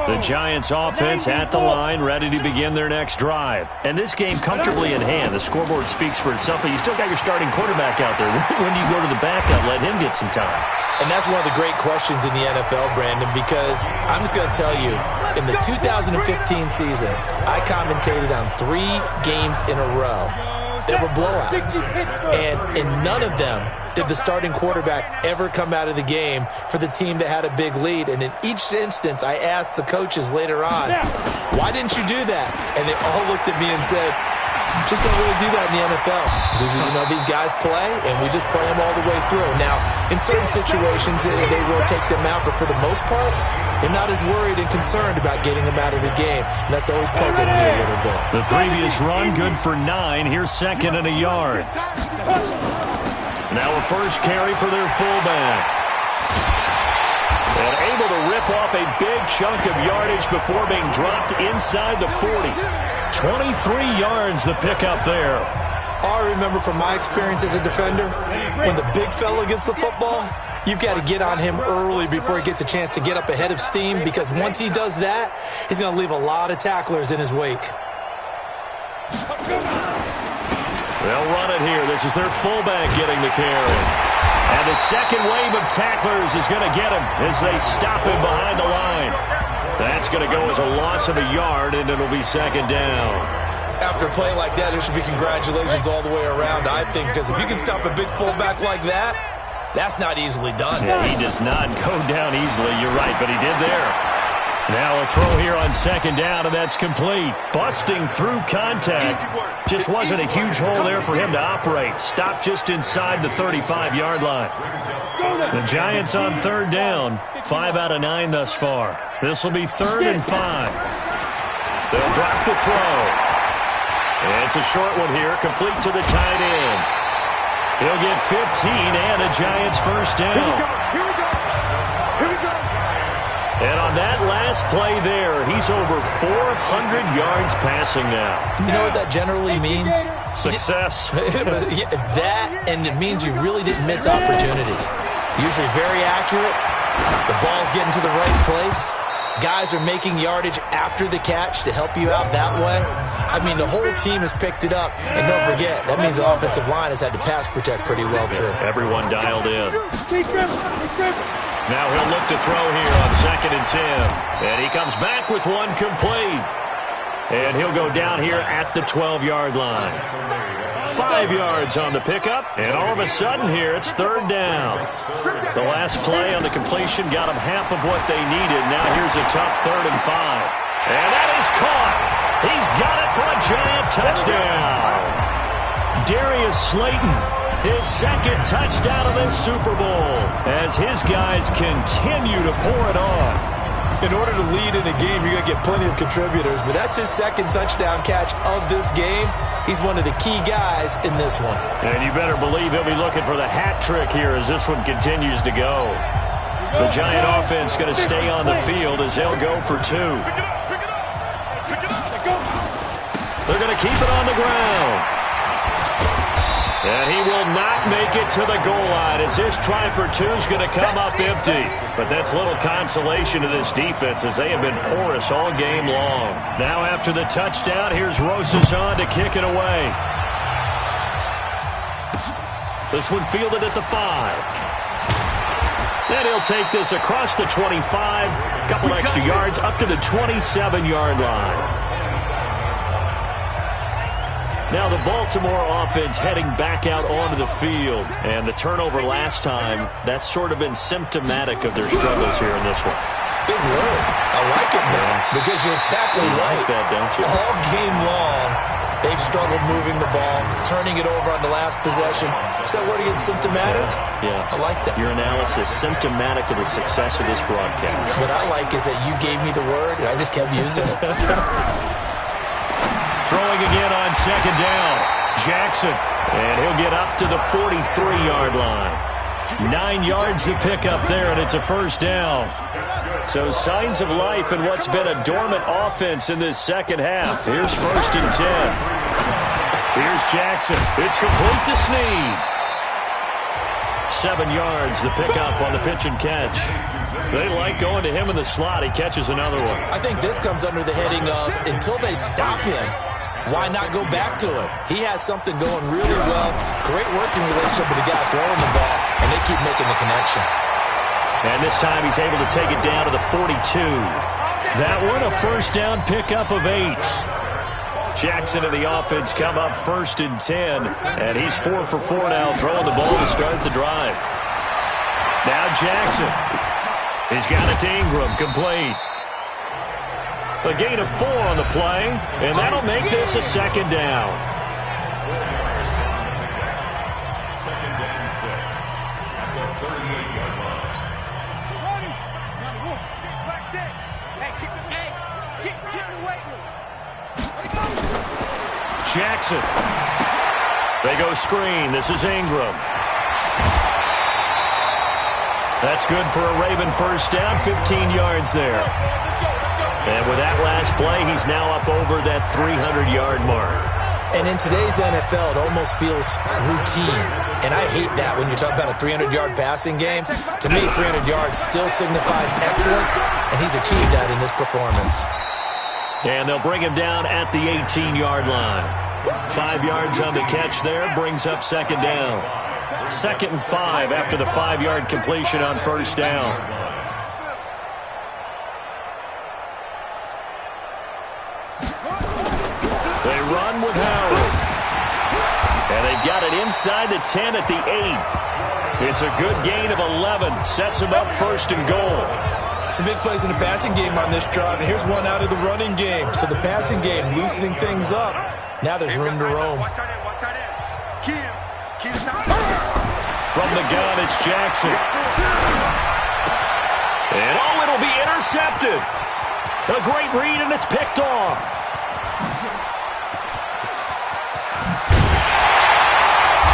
The Giants offense at the line, ready to begin their next drive. And this game comfortably in hand. The scoreboard speaks for itself, but you still got your starting quarterback out there. When do you go to the backup, let him get some time? And that's one of the great questions in the NFL, Brandon, because I'm just going to tell you, in the 2015 season, I commentated on 3 games in a row. There were blowouts. And in none of them did the starting quarterback ever come out of the game for the team that had a big lead. And in each instance, I asked the coaches later on, why didn't you do that? And they all looked at me and said, just don't really do that in the NFL. You know, these guys play, and we just play them all the way through. Now, in certain situations, they will take them out, but for the most part, they're not as worried and concerned about getting them out of the game. And that's always puzzled me a little bit. The previous run, good for 9. Here's 2nd and a yard. Now a first carry for their fullback. And able to rip off a big chunk of yardage before being dropped inside the 40. 23 yards the pickup there. All I remember from my experience as a defender, when the big fella gets the football, you've got to get on him early before he gets a chance to get up ahead of steam, because once he does that, he's going to leave a lot of tacklers in his wake. They'll run it here. This is their fullback getting the carry. And the second wave of tacklers is going to get him as they stop him behind the line. That's going to go as a loss of a yard, and it'll be 2nd down. After a play like that, there should be congratulations all the way around, I think, because if you can stop a big fullback like that, that's not easily done. Yeah, he does not go down easily. You're right, but he did there. Now a throw here on 2nd down, and that's complete. Busting through contact. Just wasn't a huge hole there for him to operate. Stopped just inside the 35-yard line. The Giants on 3rd down. 5 out of 9 thus far. This will be 3rd and 5. They'll drop the throw. And it's a short one here, complete to the tight end. He'll get 15 and a Giants first down. Here we go. And on that last play there, he's over 400 yards passing now. You know what that generally means? Success. That, and it means you really didn't miss opportunities. Usually very accurate. The ball's getting to the right place. Guys are making yardage after the catch to help you out that way. I mean, the whole team has picked it up. And don't forget, that means the offensive line has had to pass protect pretty well, too. Everyone dialed in. Now he'll look to throw here on 2nd and 10. And he comes back with one complete. And he'll go down here at the 12-yard line. 5 yards on the pickup. And all of a sudden here, it's 3rd down. The last play on the completion got them half of what they needed. Now here's a tough 3rd and 5. And that is caught. He's got it for a Giant touchdown. Darius Slayton, his 2nd touchdown of this Super Bowl, as his guys continue to pour it on. In order to lead in a game, you're going to get plenty of contributors, but that's his second touchdown catch of this game. He's one of the key guys in this one. And you better believe he'll be looking for the hat trick here as this one continues to go. The Giant offense going to stay on the field as they'll go for two. They're going to keep it on the ground. And he will not make it to the goal line as this try for two is going to come up empty. But that's little consolation to this defense as they have been porous all game long. Now after the touchdown, here's Rosas on to kick it away. This one fielded at the 5. Then he'll take this across the 25, a couple extra yards up to the 27-yard line. Now the Baltimore offense heading back out onto the field. And the turnover last time, that's sort of been symptomatic of their struggles here in this one. Big word. I like it, man, because you're exactly right. Like that, don't you? All game long, they've struggled moving the ball, turning it over on the last possession. Is that word again, symptomatic? Yeah. I like that. Your analysis, symptomatic of the success of this broadcast. What I like is that you gave me the word, and I just kept using it. Throwing again on second down. Jackson. And he'll get up to the 43-yard line. 9 yards to pick up there, and it's a first down. So signs of life in what's been a dormant offense in this second half. Here's 1st and 10. Here's Jackson. It's complete to Snead. 7 yards the pickup on the pitch and catch. They like going to him in the slot. He catches another one. I think this comes under the heading of until they stop him, why not go back to it? He has something going really well. Great working relationship with the guy throwing the ball, and they keep making the connection. And this time he's able to take it down to the 42. That one a first down pickup of 8. Jackson and the offense come up 1st and 10. And he's 4 for 4 now, throwing the ball to start the drive. Now Jackson. He's got it to Ingram, complete. A gain of 4 on the play, and that'll make this a second down. Second down 6 at the 38-yard line. Get the weight room. Jackson. They go screen. This is Ingram. That's good for a Raven first down, 15 yards there. And with that last play, he's now up over that 300-yard mark. And in today's NFL, it almost feels routine. And I hate that when you talk about a 300-yard passing game. To me, 300 yards still signifies excellence, and he's achieved that in this performance. And they'll bring him down at the 18-yard line. 5 yards on the catch there, brings up second down. 2nd and 5 after the 5-yard completion on first down. They run with Howard. And they've got it inside the 10 at the 8. It's a good gain of 11. Sets them up 1st and goal. Some big plays in the passing game on this drive, and here's one out of the running game. So the passing game loosening things up. Now there's room to roam. From the gun, it's Jackson. And oh, it'll be intercepted. A great read, and it's picked off.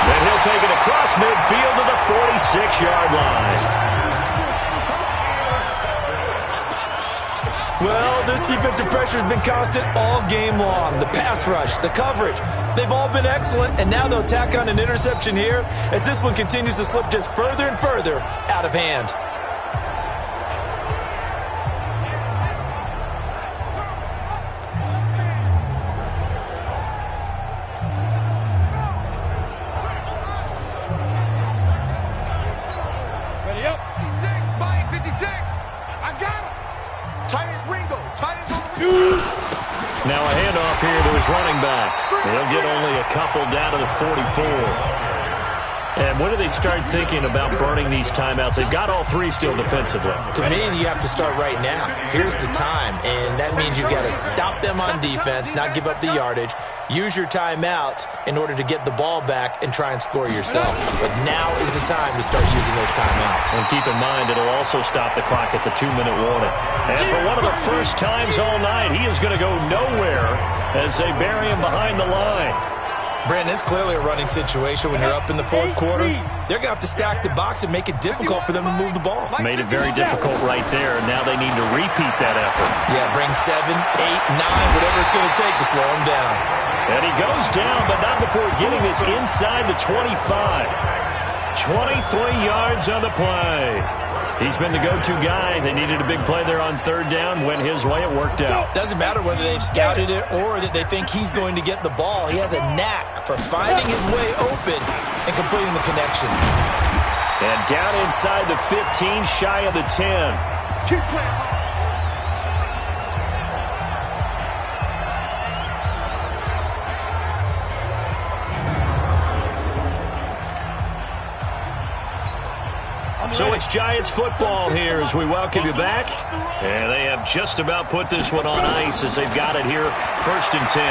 And he'll take it across midfield to the 46-yard line. Well, this defensive pressure has been constant all game long. The pass rush, the coverage, they've all been excellent, and now they'll tack on an interception here as this one continues to slip just further and further out of hand. Ready up. 56, Mike, 56. I got him. Tight as Ringo. Tight as Now a handoff here to his running back. He'll get only a couple down to the 44. And when do they start thinking about burning these timeouts? They've got all three still defensively. To me, you have to start right now. Here's the time, and that means you've got to stop them on defense, not give up the yardage, use your timeouts in order to get the ball back and try and score yourself. But now is the time to start using those timeouts. And keep in mind, it'll also stop the clock at the 2-minute warning. And for one of the first times all night, he is going to go nowhere as they bury him behind the line. Brandon, it's clearly a running situation when you're up in the fourth quarter. They're going to have to stack the box and make it difficult for them to move the ball. Made it very difficult right there. Now they need to repeat that effort. Yeah, bring 7, 8, 9, whatever it's going to take to slow him down. And he goes down, but not before getting this inside the 25. 23 yards on the play. He's been the go-to guy. They needed a big play there on third down. Went his way. It worked out. Doesn't matter whether they've scouted it or that they think he's going to get the ball. He has a knack for finding his way open and completing the connection. And down inside the 15, shy of the 10. Keep playing. So it's Giants football here as we welcome you back. And they have just about put this one on ice as they've got it here, 1st and 10.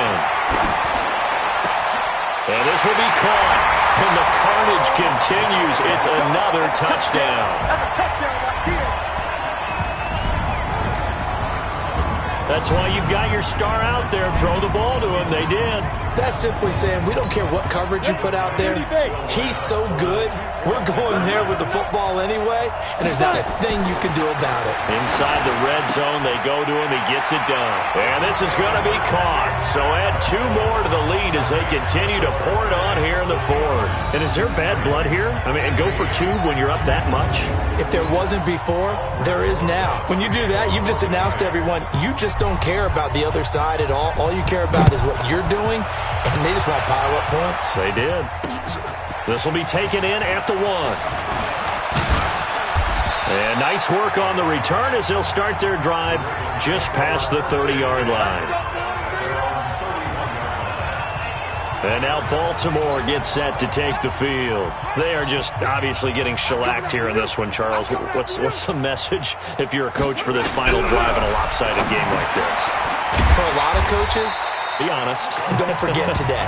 And this will be caught. And the carnage continues. It's another touchdown. That's a touchdown right here. That's why you've got your star out there. Throw the ball to him. They did. That's simply saying we don't care what coverage you put out there. He's so good. We're going there with the football anyway, and there's not a thing you can do about it. Inside the red zone, they go to him. He gets it done. And this is going to be caught. So add 2 more to the lead as they continue to pour it on here in the 4th. And is there bad blood here? I mean, and go for 2 when you're up that much? If there wasn't before, there is now. When you do that, you've just announced to everyone, you just don't care about the other side at all. All you care about is what you're doing, and they just want to pile up points. They did. This will be taken in at the 1. And nice work on the return as they'll start their drive just past the 30-yard line. And now Baltimore gets set to take the field. They are just obviously getting shellacked here in this one, Charles. What's the message if you're a coach for this final drive in a lopsided game like this? For a lot of coaches, be honest. Don't forget today.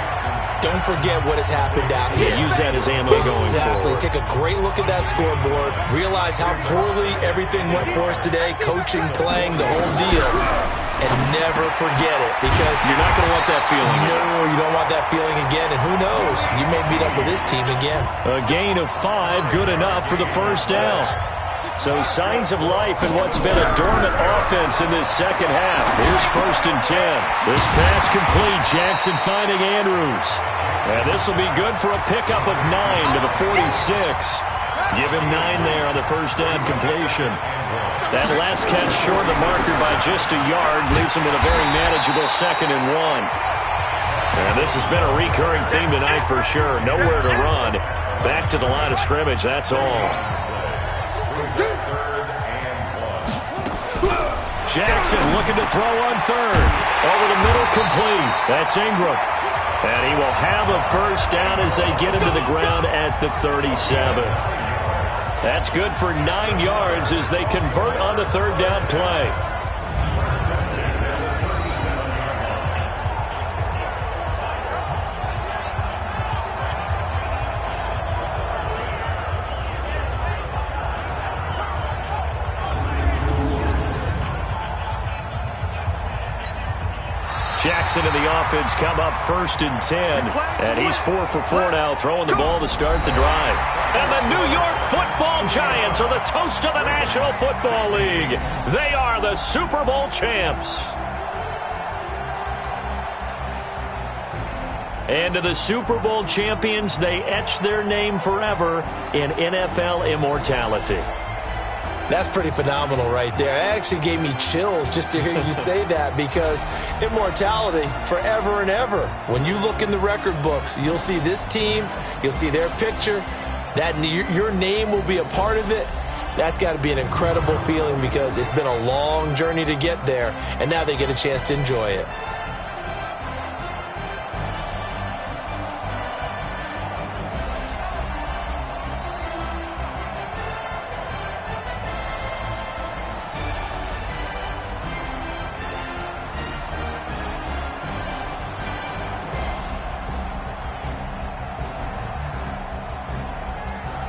Don't forget what has happened out here. Yeah, use that as ammo going forward. Exactly. Take a great look at that scoreboard. Realize how poorly everything went for us today. Coaching, playing, the whole deal. And never forget it, because you're not going to want that feeling. No, you don't want that feeling again. And who knows? You may meet up with this team again. A gain of 5, good enough for the first down. So signs of life in what's been a dormant offense in this second half. Here's 1st and 10. This pass complete. Jackson finding Andrews. And this will be good for a pickup of 9 to the 46. Give him 9 there on the first down completion. That last catch short of the marker by just a yard leaves him with a very manageable 2nd and 1. And this has been a recurring theme tonight for sure. Nowhere to run. Back to the line of scrimmage, that's all. Jackson looking to throw on 3rd. Over the middle, complete. That's Ingram. And he will have a first down as they get into the ground at the 37. That's good for 9 yards as they convert on the 3rd down play. Jackson and the offense come up 1st and 10. And he's 4 for 4 now, throwing the ball to start the drive. And the New York Football Giants are the toast of the National Football League. They are the Super Bowl champs. And to the Super Bowl champions, they etch their name forever in NFL immortality. That's pretty phenomenal right there. It actually gave me chills just to hear you say that, because immortality forever and ever. When you look in the record books, you'll see this team, you'll see their picture, that your name will be a part of it. That's got to be an incredible feeling, because it's been a long journey to get there, and now they get a chance to enjoy it.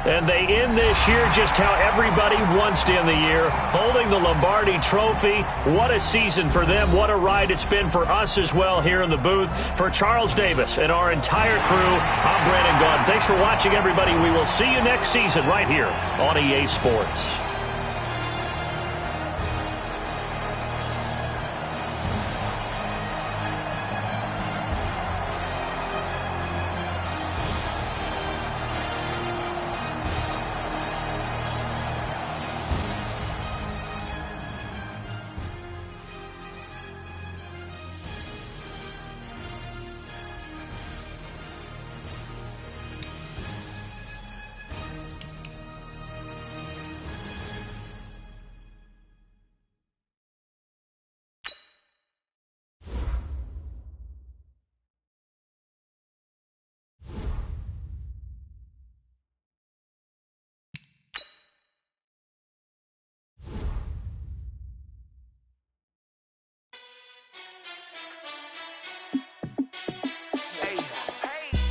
And they end this year just how everybody wants to end the year, holding the Lombardi Trophy. What a season for them. What a ride it's been for us as well here in the booth. For Charles Davis and our entire crew, I'm Brandon Gaudin. Thanks for watching, everybody. We will see you next season right here on EA Sports.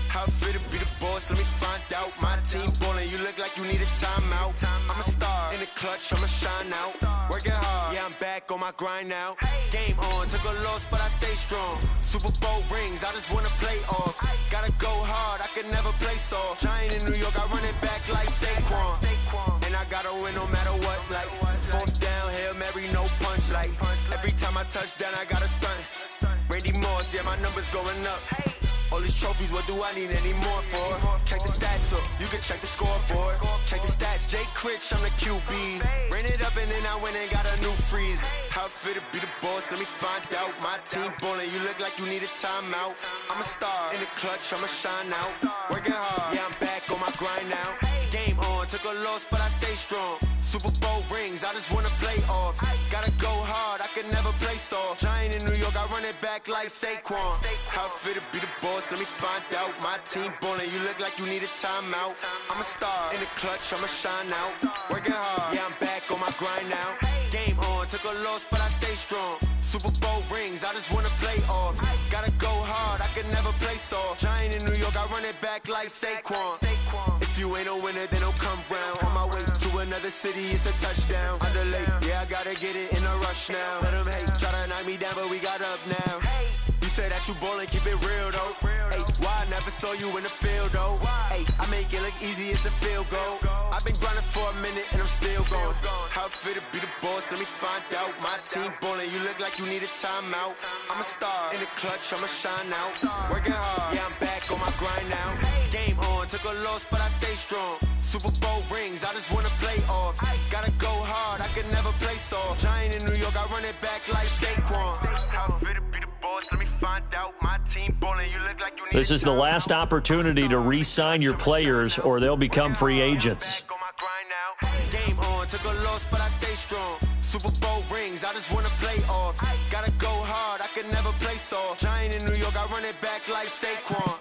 How fit to be the boss? Let me find out. My team ballin', you look like you need a timeout. I'm a star in the clutch, I'ma shine out. Working hard, yeah, I'm back on my grind now. Game on, took a loss, but I stay strong. Super Bowl rings, I just wanna play off. Gotta go hard, I can never play soft. Giant in New York, I run it back like Saquon. And I gotta win no matter what, like fourth down, Hail Mary, no punch. Like every time I touch down, I gotta stunt. Randy Moss, yeah, my numbers going up. All these trophies, what do I need any more for? Check the stats up, you can check the scoreboard. Check the stats, Jay Critch, I'm the QB. Ran it up and then I went and got a new freeze. How fit to be the boss, let me find out. My team ballin', you look like you need a timeout. I'm a star in the clutch, I'ma shine out. Working hard, yeah, I'm back on my grind now. Game on, took a loss, but I stay strong. Super Bowl rings, I just wanna play off. Gotta go hard, I can never play soft. Giant in New York, I run it back like Saquon. How fit to be the boss, let me find out. My team ballin', you look like you need a timeout. I'm a star in the clutch, I'ma shine out. Working hard, yeah, I'm back on my grind now. Game on, took a loss, but I stay strong. Super Bowl rings, I just wanna play off. Gotta go hard, I can never play soft. Giant in New York, I run it back like Saquon. If you ain't a winner, then don't come round. On my way to another city, it's a touchdown. Underlay, yeah, I gotta get it in a rush now. Let them hate, try to knock me down, but we got up now. You say that you ballin', keep it real though. Hey, why I never saw you in the field though? Hey, I make it look easy, it's a field goal. I've been grinding for a minute and I'm still going. How fit to be the boss, let me find out. My team ballin', you look like you need a timeout. I'm a star in the clutch, I'ma shine out. Working hard, yeah, I'm back on my grind now. Game on, took a loss, but I stay strong. Super Bowl rings, I just wanna play off. Gotta go hard, I can never play soft. Giant in New York, I run it back like Saquon. How fit to be the boss, let me find out. My team ballin', you look like you need. This is the last opportunity to re-sign your players or they'll become free agents. Game on, took a loss, but I stay strong. Super Bowl rings, I just wanna play off. Gotta go hard, I can never play soft. Giant in New York, I run it back like Saquon.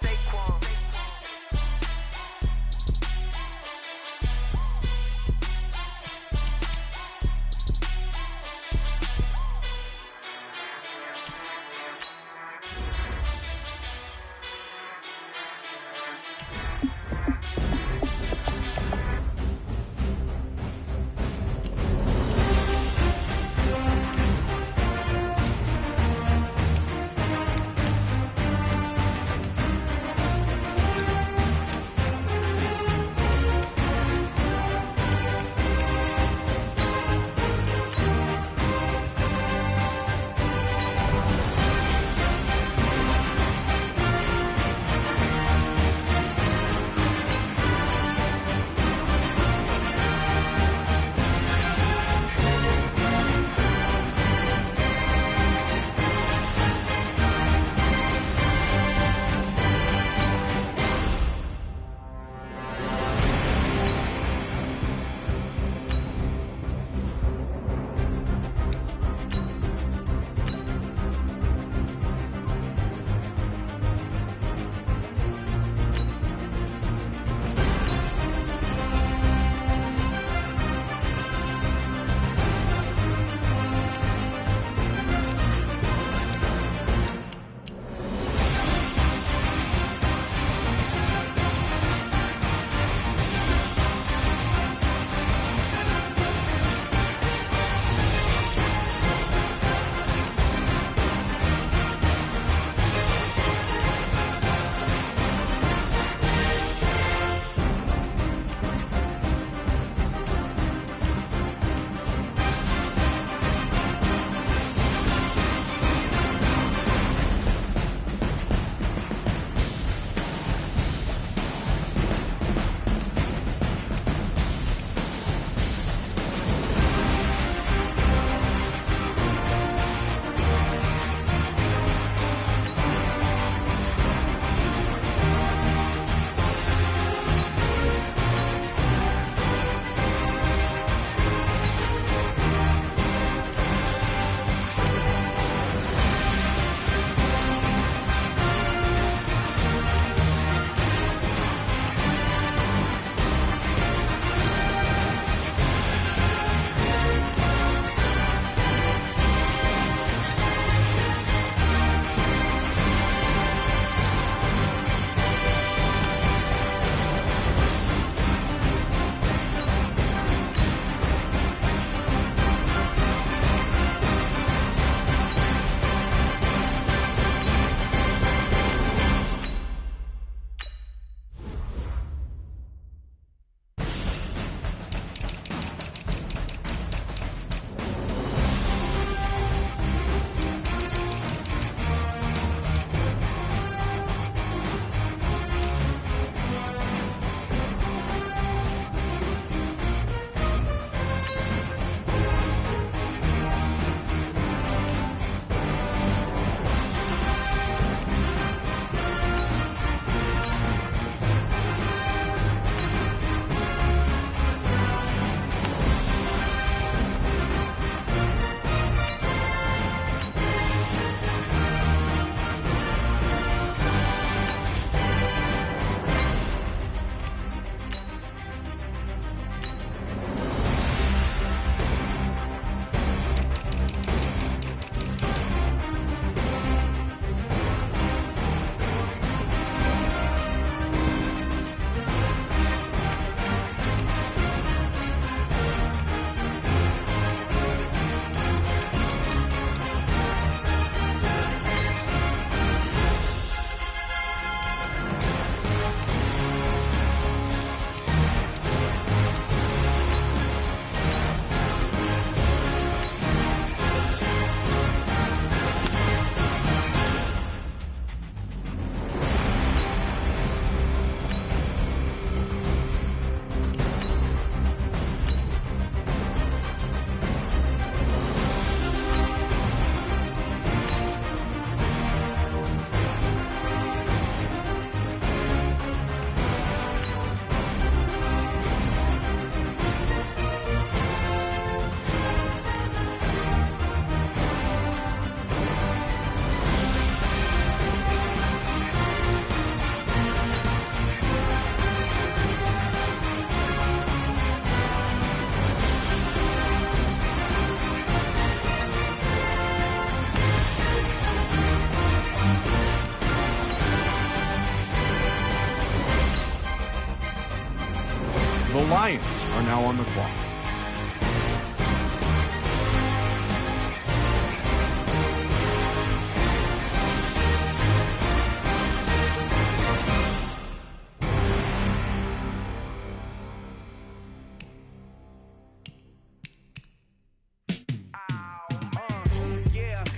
Lions are now on the clock.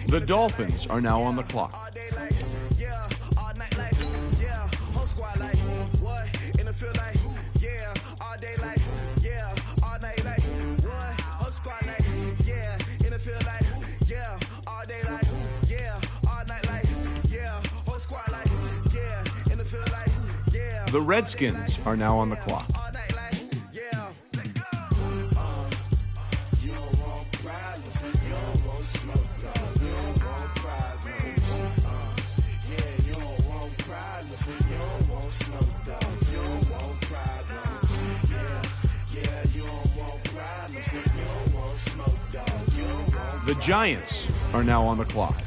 The Dolphins are now on the clock. The Redskins are now on the clock. The Giants are now on the clock.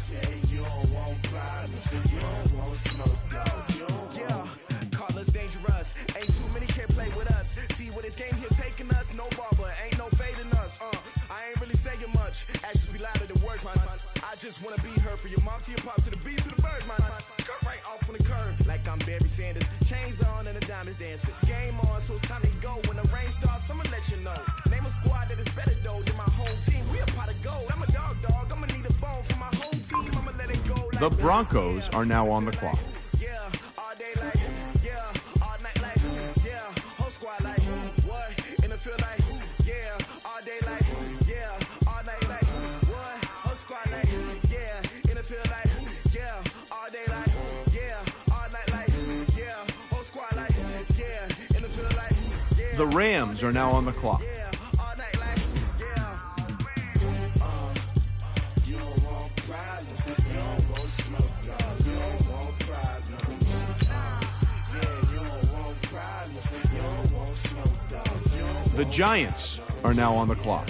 Ain't too many can play with us. See what this game here taking us. No barber, ain't no fading us. I ain't really saying much. Actions be louder than words, man. I just wanna be heard for your mom to your pop to the beat to the bird, man. Cut right off on the curb like I'm Barry Sanders. Chains on and the diamonds dancing. Game on, so it's time to go. When the rain starts, I'ma let you know. Name a squad that is better though than my home team. We a pot of gold. I'm a dog. I'ma need a bone for my home team. I'ma let it go. Like the Broncos are now on the clock. The Rams are now on the clock. The Giants are now on the clock.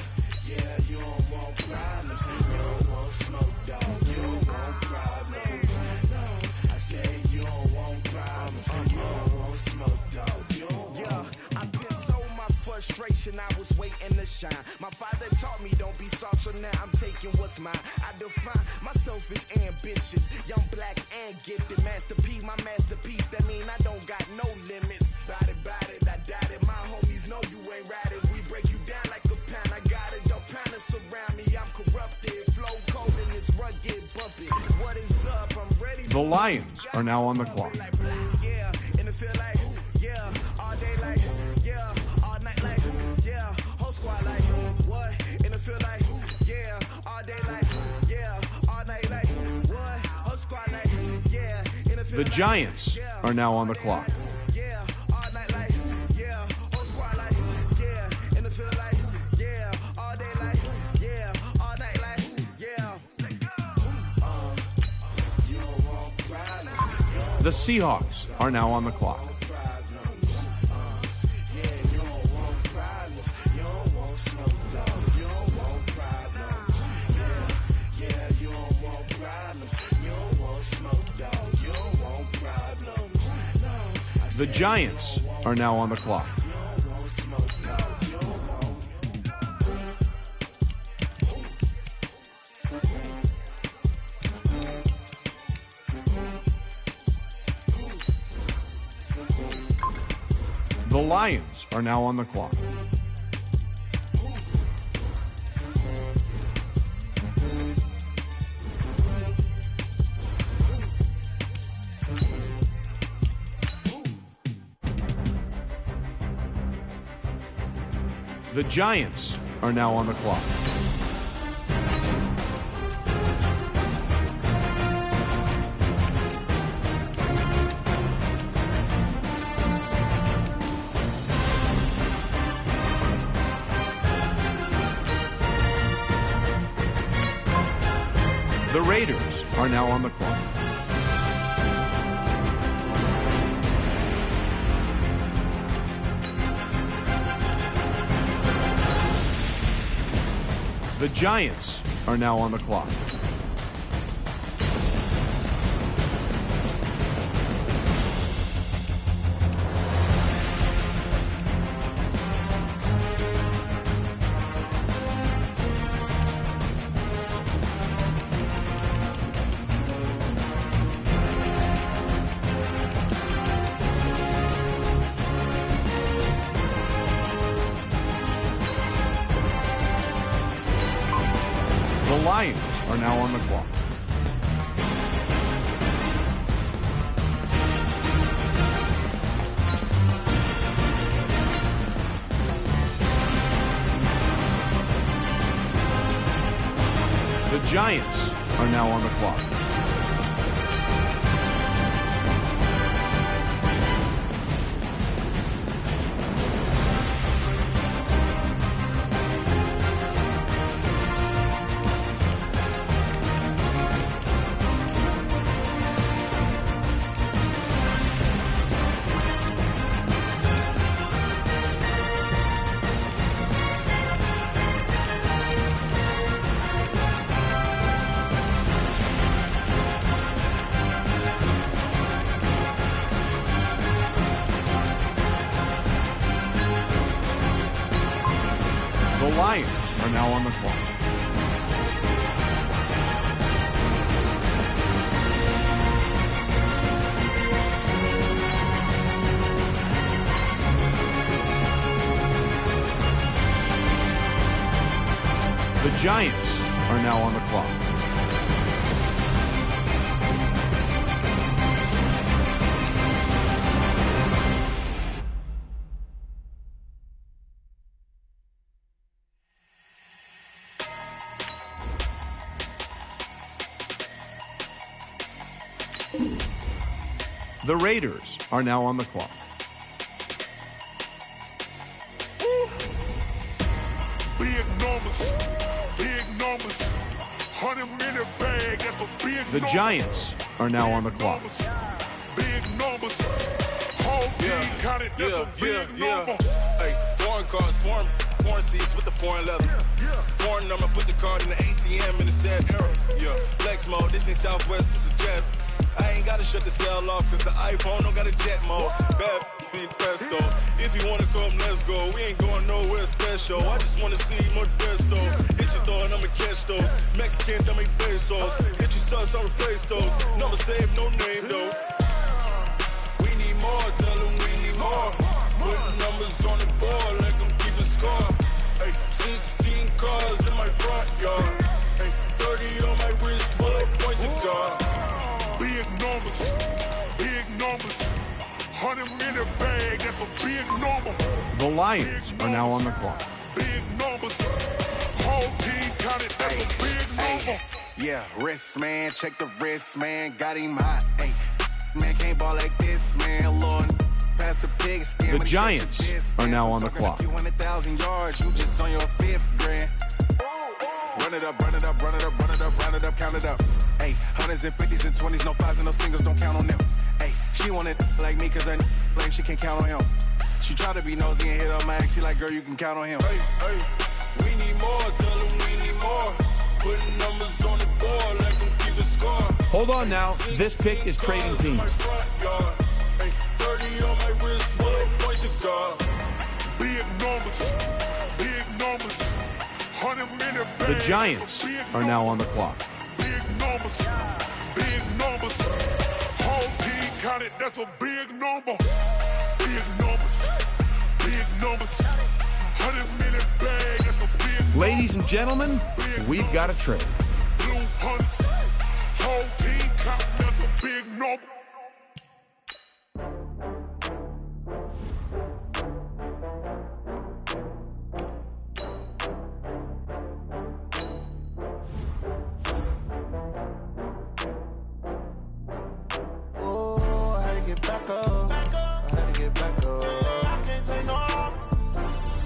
Frustration, I was waiting to shine. My father taught me don't be soft, so now I'm taking what's mine. I define myself as ambitious, young, black, and gifted. Master P, my masterpiece. That mean I don't got no limits. Bout it, I doubt it. My homies know you ain't ratted. We break you down like a pound. I got it, don't pound us around me. I'm corrupted, flow cold and it's rugged, bumpy. What is up? I'm ready. The Lions are now on the clock. Yeah, and it feel like, yeah, all day like, yeah. Like, yeah, whole squad like, what? And it feel like, yeah, all day like, yeah, all night like, what? Whole squad like, yeah, and it feel The Giants are now on the clock. Yeah, all night like, yeah, whole squad like, yeah, and it feel like, yeah, all day like, yeah, all night like, yeah. The Seahawks are now on the clock. The Giants are now on the clock. The Lions are now on the clock. The Giants are now on the clock. The Raiders are now on the clock. The Giants are now on the clock. Lions are now on the clock. The Giants are now on the clock. The Lions are now on the clock. The Giants are now on the clock. The Raiders are now on the clock. Big numbers, 100-minute bag, that's a big The Giants are now on the clock. Big numbers, whole team counted, that's a big number. Hey, foreign cars, foreign seats with the foreign leather. Foreign number, put the card in the ATM in the sad era. Yeah, flex mode, this ain't Southwest, this is jet. I ain't gotta shut the cell off, cause the iPhone don't got a jet mode. Bad be presto. If you wanna come, let's go. We ain't going nowhere special. I just wanna see more Modesto. Hit your door and I'ma catch those. Mexican, dummy pesos. Hit your sus, I'll replace those. Number save, no name though. We need more, tell them we need more. Putting numbers on the board, let them keep the score. Hey, 16 cars in my front yard. Hey, 30 on my wrist, bullet point to God. Big numbers, 100-minute bag, that's a big number. The Lions are now on the clock. Big numbers, whole team counted, that's a big number. Yeah, wrist man, check the wrist man, got him hot. Hey, man can't ball like this, man. Lord, pass the big skin. The Giants are now on the clock. 200,000 yards, you just on your 5th grand. Run it up, run it up, run it up, run it up, round it up, count it up. Hey, hundreds and 50s and 20s, no 5s and no singles, don't count on them. Hey, she want it like me, cause her like she can't count on him. She try to be nosy and hit up my ex, she like, girl, you can count on him. Hey, we need more, tell them we need more. Putting numbers on the board, let them keep the score. Hold on now, this pick is trading teams. Hey, 30 on my wrist, bullet points to God. Big numbers, 100-minute bag. The Giants are now on the clock. Big numbers, whole team counted, that's a big number. Big numbers, 100-minute bag, that's a big number. Ladies and gentlemen, we've got a trade. Blue hunts, whole team counted, that's a big number. Back up. I had to get back up. I can't take no loss.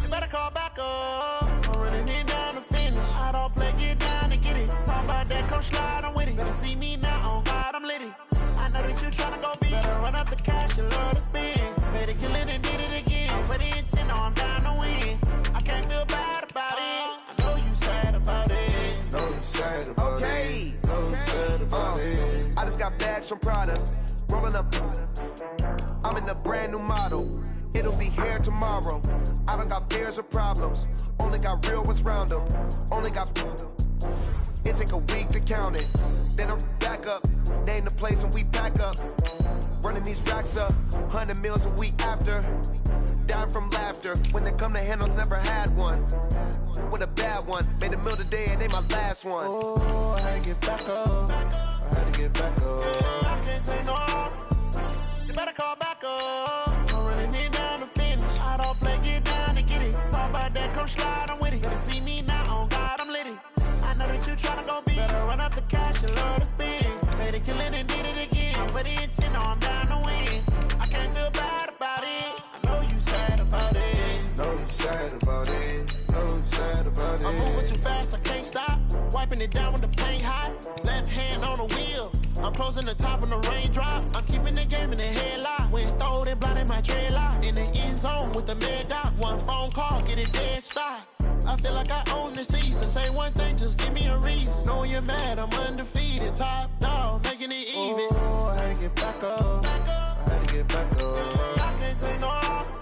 You better call back up. I'm running it down to finish. I don't play, get down to get it. Talk about that, come slide, I'm with it. Better see me now, on God, I'm lit it. I know that you tryna go big. Better run up the cash, you love to spend. Better kill it and did it again. But the intent, no, I'm down to win. I can't feel bad about it. I know you sad about it. Know you sad about it. Know you sad about it. I just got bags from Prada. Rolling up, I'm in a brand new model. It'll be here tomorrow. I don't got fears or problems. Only got real ones round them. Only got. It take a week to count it. Then I'm back up. Name the place and we pack up. Running these racks up. 100 meals a week after. dying from laughter. When it come to handles, never had one. With a bad one, made a meal today, it ain't my last one. Oh, I had to get back up. I had to get back up. I can't take no off. You better call back up. I'm really need down to finish. I don't play, get down to get it. Talk about that, come slide, I'm with it. Better see me now, on God, I'm litty. I know that you tryna go big. Better run up the cash and love to spend. Made it, kill it, and did it again. I'm with the intent, I'm down to win. I can't feel bad about it. I know you sad about it. Know you sad about it. Know you sad about it. I'm moving too fast, I can't stop. Wiping it down when the paint hot. Left hand on the wheel. I'm closing the top when the raindrop. I'm keeping the game in the headlock. When throwed and blinded my dreadlock. In the end zone with the mad dot. One phone call, get it dead stop. I feel like I own the season. Say one thing, just give me a reason. Knowing you're mad, I'm undefeated. Top dog, making it even. Oh, I had to get back up. I had to get back up. I can't take no off.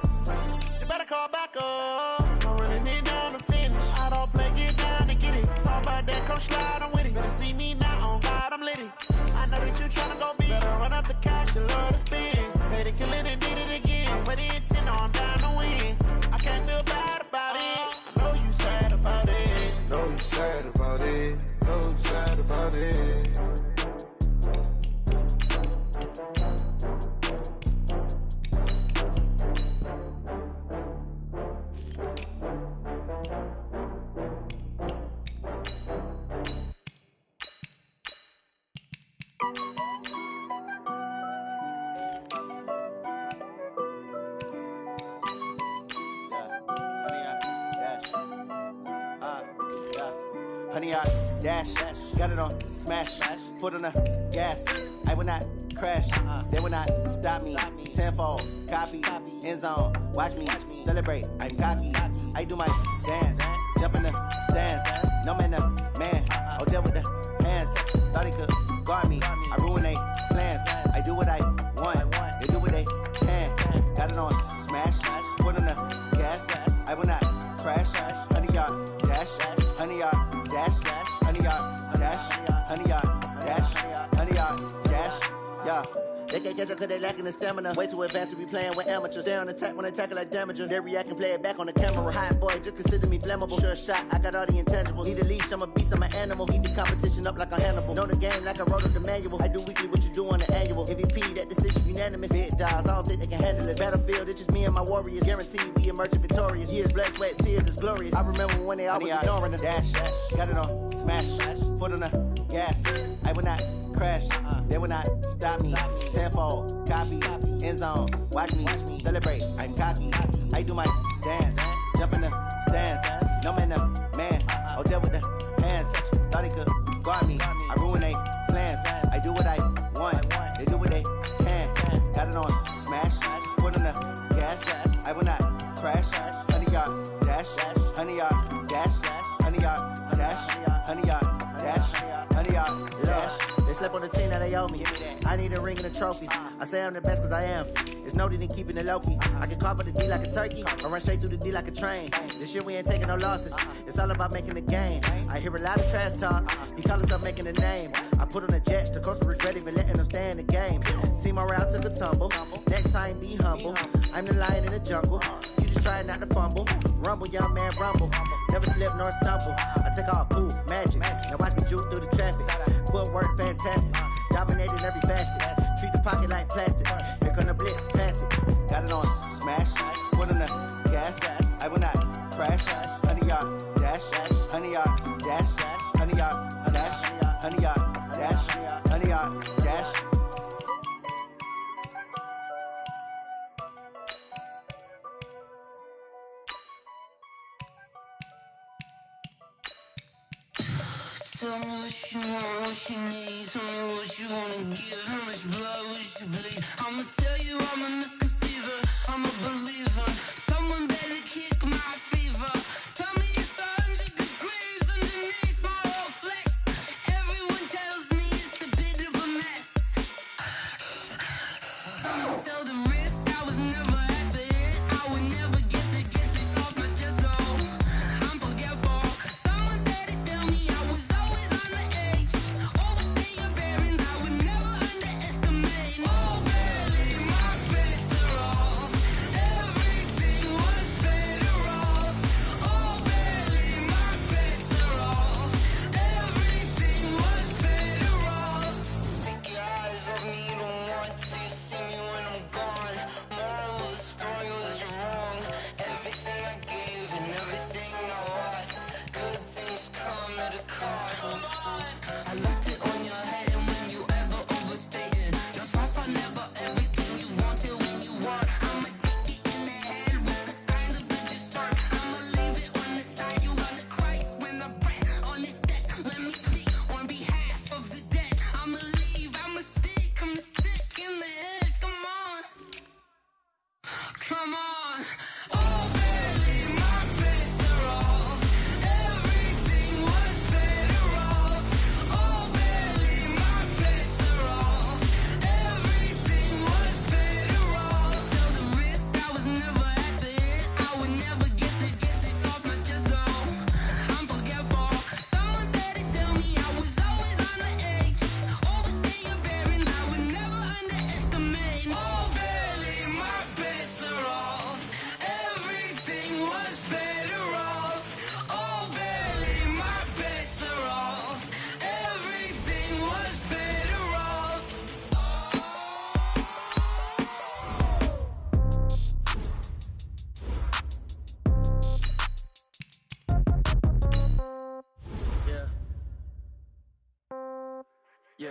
You better call back up. I'm running it down to finish. I don't play, get down to get it. Talk about that, come slide, I'm with it. Better see me now, on God, I'm litty. I know that you tryna go big. Better run up the cash and love to spend. Made it, kill it, and did it again. With the intent, I'm down to win. I can't feel bad about it. I know you sad about it. Know you sad about it. Know you sad about it. Honey, I dash, got it on smash, foot on the gas. I will not crash, they will not stop me. Tenfold, copy, end zone, watch me celebrate. I'm cocky, I do my dance, jump in the stands. No man, the man, I'll deal with the hands. Thought he could guard me, I ruin they plans. I do what I want, they do what they can. Got it on smash, foot on the gas. I will not crash, honey, y'all dash, honey, y'all dash, honey, y'all dash, honey, y'all dash, honey, y'all dash, yeah. They can't catch up cause they lacking the stamina. Way too advanced to be playing with amateurs. Stay on attack when they tackle like damager. They react and play it back on the camera. Hot boy, just consider me flammable. Sure shot, I got all the intangibles. Need a leash, I'm a beast, I'm an animal. Heat the competition up like a Hannibal. Know the game like I wrote up the manual. I do weekly what you do on the annual. MVP, that decision unanimous. Big dogs, I don't think they can handle it. Battlefield, it's just me and my warriors. Guaranteed we emerging victorious. Years, blood, sweat, tears, it's glorious. I remember when they always ignoring us. Dash, got it on smash, foot on the gas. I will not crash, they will not stop me. Tenfold, copy, end zone, watch me celebrate. I'm cocky, I do my dance, jump in the stands. No man, the man, I'll deal with the hands. Thought he could guard me, I ruin they plans. I do what I want, they do what they can. Got it on smash, foot on the gas. I will not crash, honey, y'all dash, honey, y'all dash, honey, y'all dash, honey, y'all dash, honey, y'all dash. They slept on the team that they owe me. I need a ring and a trophy. I say I'm the best cause I am. It's no need in keeping it low-key. I can carve up the D like a turkey or run straight through the D like a train. This year we ain't taking no losses. It's all about making the game. I hear a lot of trash talk. He call himself making a name. I put on the jets. The coach will regret even letting them stay in the game. Team morale took a tumble. Next time be humble. I'm the lion in the jungle. You just try not to fumble. Rumble, young man, rumble. Never slip nor stumble. I take off, poof, magic. Now watch me juke through the traffic. Footwork fantastic. Dominating every facet. Treat the pocket like plastic. Here come the blitz, pass it. Got it on smash. Foot on the gas. I will not crash. Honey, y'all dash. Honey, y'all dash. Honey, y'all dash. Honey, y'all dash. Honey, y'all dash. Tell me what you want, what you need. Tell me what you wanna give. How much blood would you bleed? I'ma tell you I'm a misconceiver. I'm a believer. Someone better kick my fever. Tell me it's 100 degrees underneath my whole flesh. Everyone tells me it's a bit of a mess. I'ma tell the risk I was never at the end. I would never get it off my chest. Oh, I'm forgetful. Someone better tell me I was always on the edge. Overstay your bearings, I would never underestimate. Oh, barely, my credits are off. Every Yeah.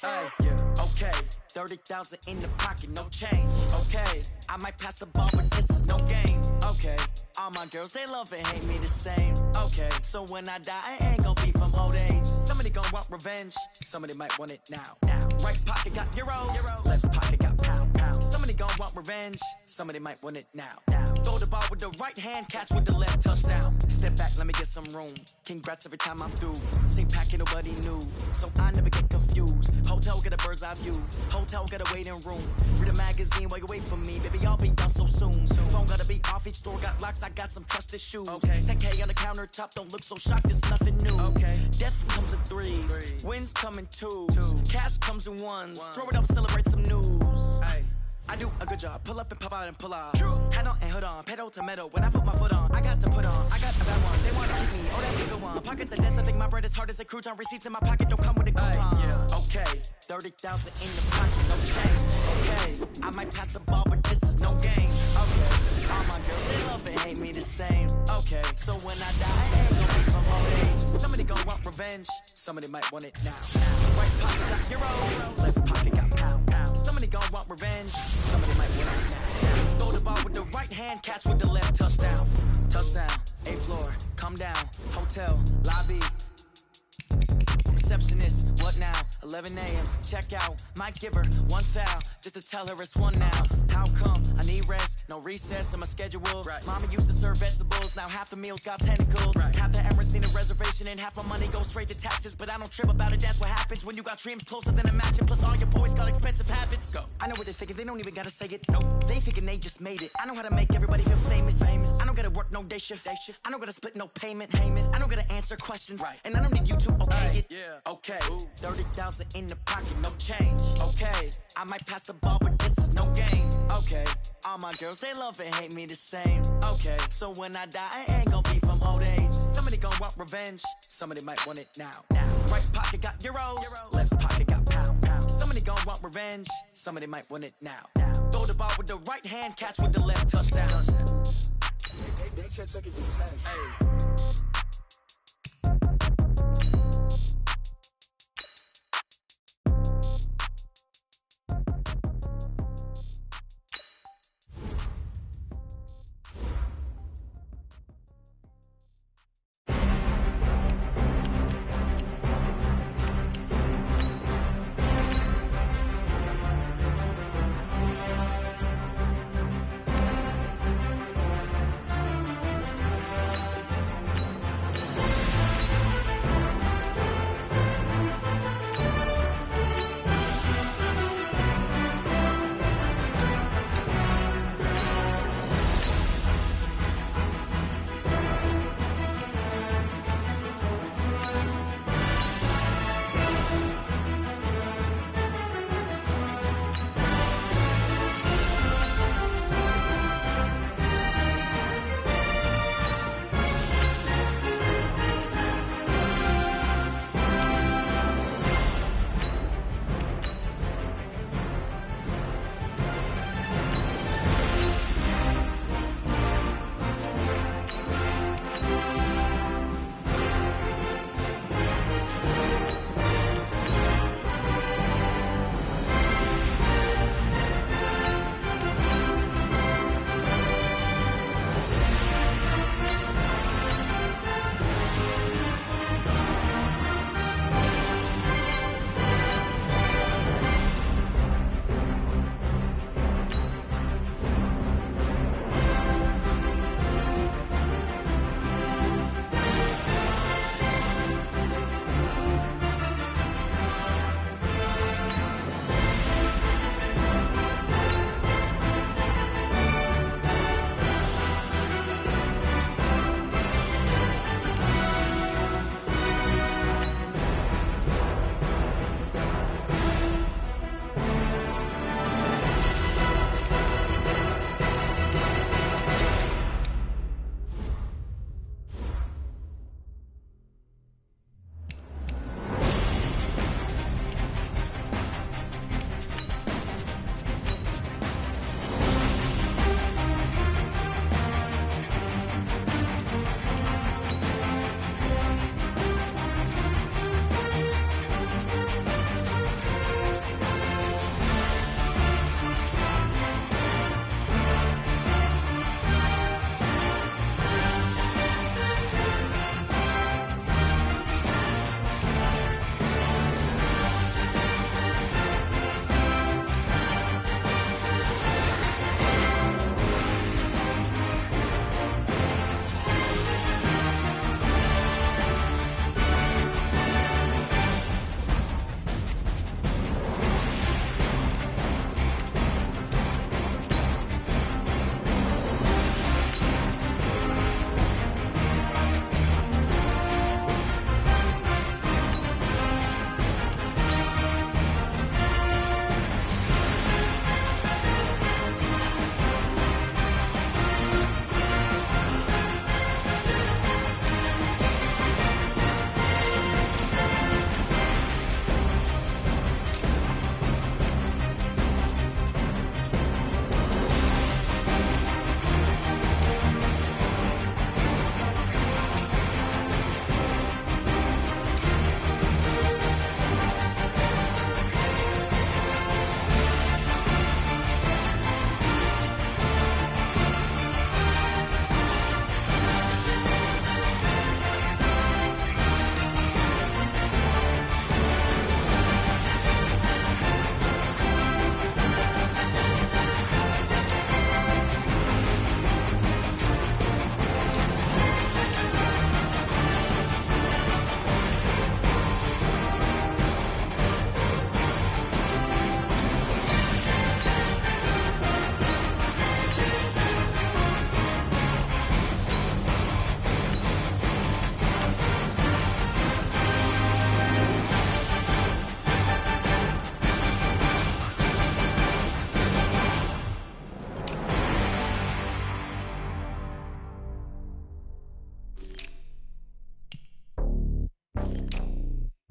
Hey, yeah. Okay. 30,000 in the pocket, no change. Okay. I might pass the ball, but this is no game. Okay. All my girls, they love and hate me the same. Okay. So when I die, I ain't gon' be from old age. Somebody gon' want revenge. Somebody might want it now. Right pocket got euros. Left pocket got pound. Somebody gon' want revenge. Somebody might want it now. Throw the ball with the right hand, catch with the left, touchdown. Step back, let me get some room. Congrats every time I'm through. Same packet, nobody knew. So I never get confused. Hotel get a bird's eye view. Hotel get a waiting room. Read a magazine while you wait for me. Baby, I'll be done so soon. Phone gotta be off, each store got locks. I got some trusted shoes. Okay. 10K on the countertop, don't look so shocked, it's nothing new. Okay. Death comes in threes. Wins come in twos. Cash comes in ones. Throw it up, celebrate some news. Ay. I do a good job. Pull up and pop out and pull out. True. Head on and hood on. Pedal to metal. When I put my foot on, I got to put on. I got a bad one. They want to keep me. Oh, that's a good one. Pockets are dense. I think my bread is hard as a crouton. Receipts in my pocket don't come with a coupon. Yeah. Okay. 30,000 in the pocket. No change. Okay. I might pass the ball, but this is no game. Okay. All my girls, they love and hate me the same. Okay. So when I die, I ain't gon' be from old age. Somebody gon' want revenge. Somebody might want it now. Right pocket got euro. Left pocket got pound. Somebody gon' want revenge. Somebody might want it now. Throw the ball with the right hand, catch with the left, touchdown. Touchdown, 8th floor, come down, hotel, lobby. Receptionist, what now? 11 a.m. Check out. Might give her one foul just to tell her it's one now. How come? I need rest, no recess in my schedule. Right. Mama used to serve vegetables, now half the meals got tentacles. Right. Half the errands need a reservation and half my money goes straight to taxes. But I don't trip about it, that's what happens when you got dreams closer than a mansion. Plus all your boys got expensive habits. Go. I know what they're thinking, they don't even gotta say it. Nope. They thinking they just made it. I know how to make everybody feel famous. I don't gotta work no day shift. I don't gotta split no payment. I don't gotta answer questions. Right. And I don't need you to okay it. Yeah. Okay. 30,000 in the pocket, no change. Okay. I might pass the ball, but this is no game. Okay. All my girls, they love and hate me the same. Okay. So when I die, I ain't gon' be from old age. Somebody gon' want revenge. Somebody might want it now. Right pocket got euros. Left pocket got pound. Somebody gon' want revenge. Somebody might want it now. Throw the ball with the right hand, catch with the left, touchdown. They check it this time. Hey.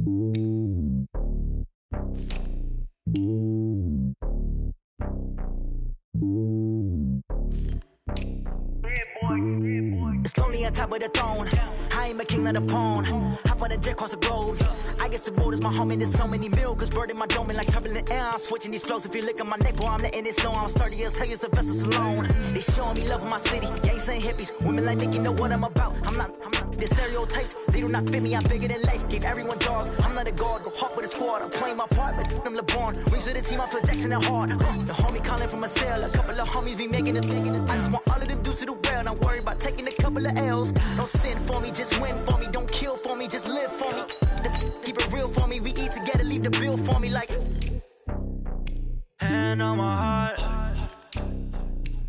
It's lonely on top of the throne. I ain't a king of the pawn. Hop on a jet across the globe. I guess the road is my home and there's so many milkers burning my dome like turbulent air. I'm switching these flows. If you look at my neck, boy, I'm letting it slow. I'm sturdy as hell as a vessel alone. They showing me love in my city. Gangsta hippies, women like Nick, you know what I'm about. I'm not. The stereotypes, they do not fit me. I'm bigger than life. Gave everyone jobs. I'm not a guard, go hard with a squad. I'm playing my part, but I'm LeBron. Wings of the team, I feel Jackson and hard. The homie calling from a cell. A couple of homies be making it. I just want all of them dudes to the well. Not worry about taking a couple of L's. Don't sin for me, just win for me. Don't kill for me, just live for me. Keep it real for me. We eat together, leave the bill for me like. Hand on my heart,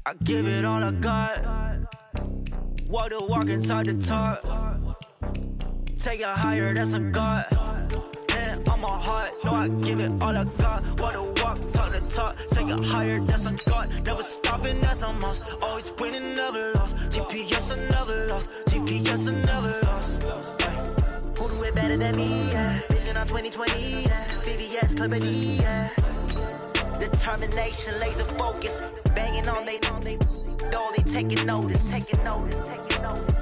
I give it all I got. Walk the walk and talk the talk. Take it higher, that's a God. Hand on my heart, no, I give it all I got. Walk the walk, talk the talk. Take it higher, that's a God. Never stopping, that's a must. Always winning, never lost. GPS, I never lost. GPS, I never lost. Who do it better than me? Yeah. Vision on 2020. Yeah. VVS, Clarity. Yeah. Determination, laser focus. Banging on they door, they taking notice. Taking notice. Taking notice.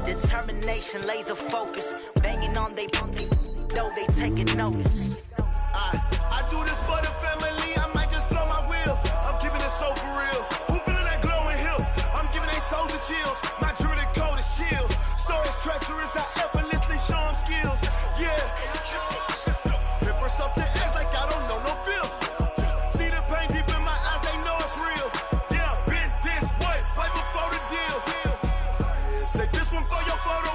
Determination, laser focus. Banging on they door, they taking notice. I do this for the family. I might just blow my wheel. I'm keeping it so for real. Who feeling that glowing hill? I'm giving they souls the chills. My jewelry code is chill. Stories treacherous. I effortlessly show them skills. Yeah. Hit burst up the edge like I don't know no feel. See the pain deep in my eyes. They know it's real. Yeah, been this way right before the deal. Say this one for your photo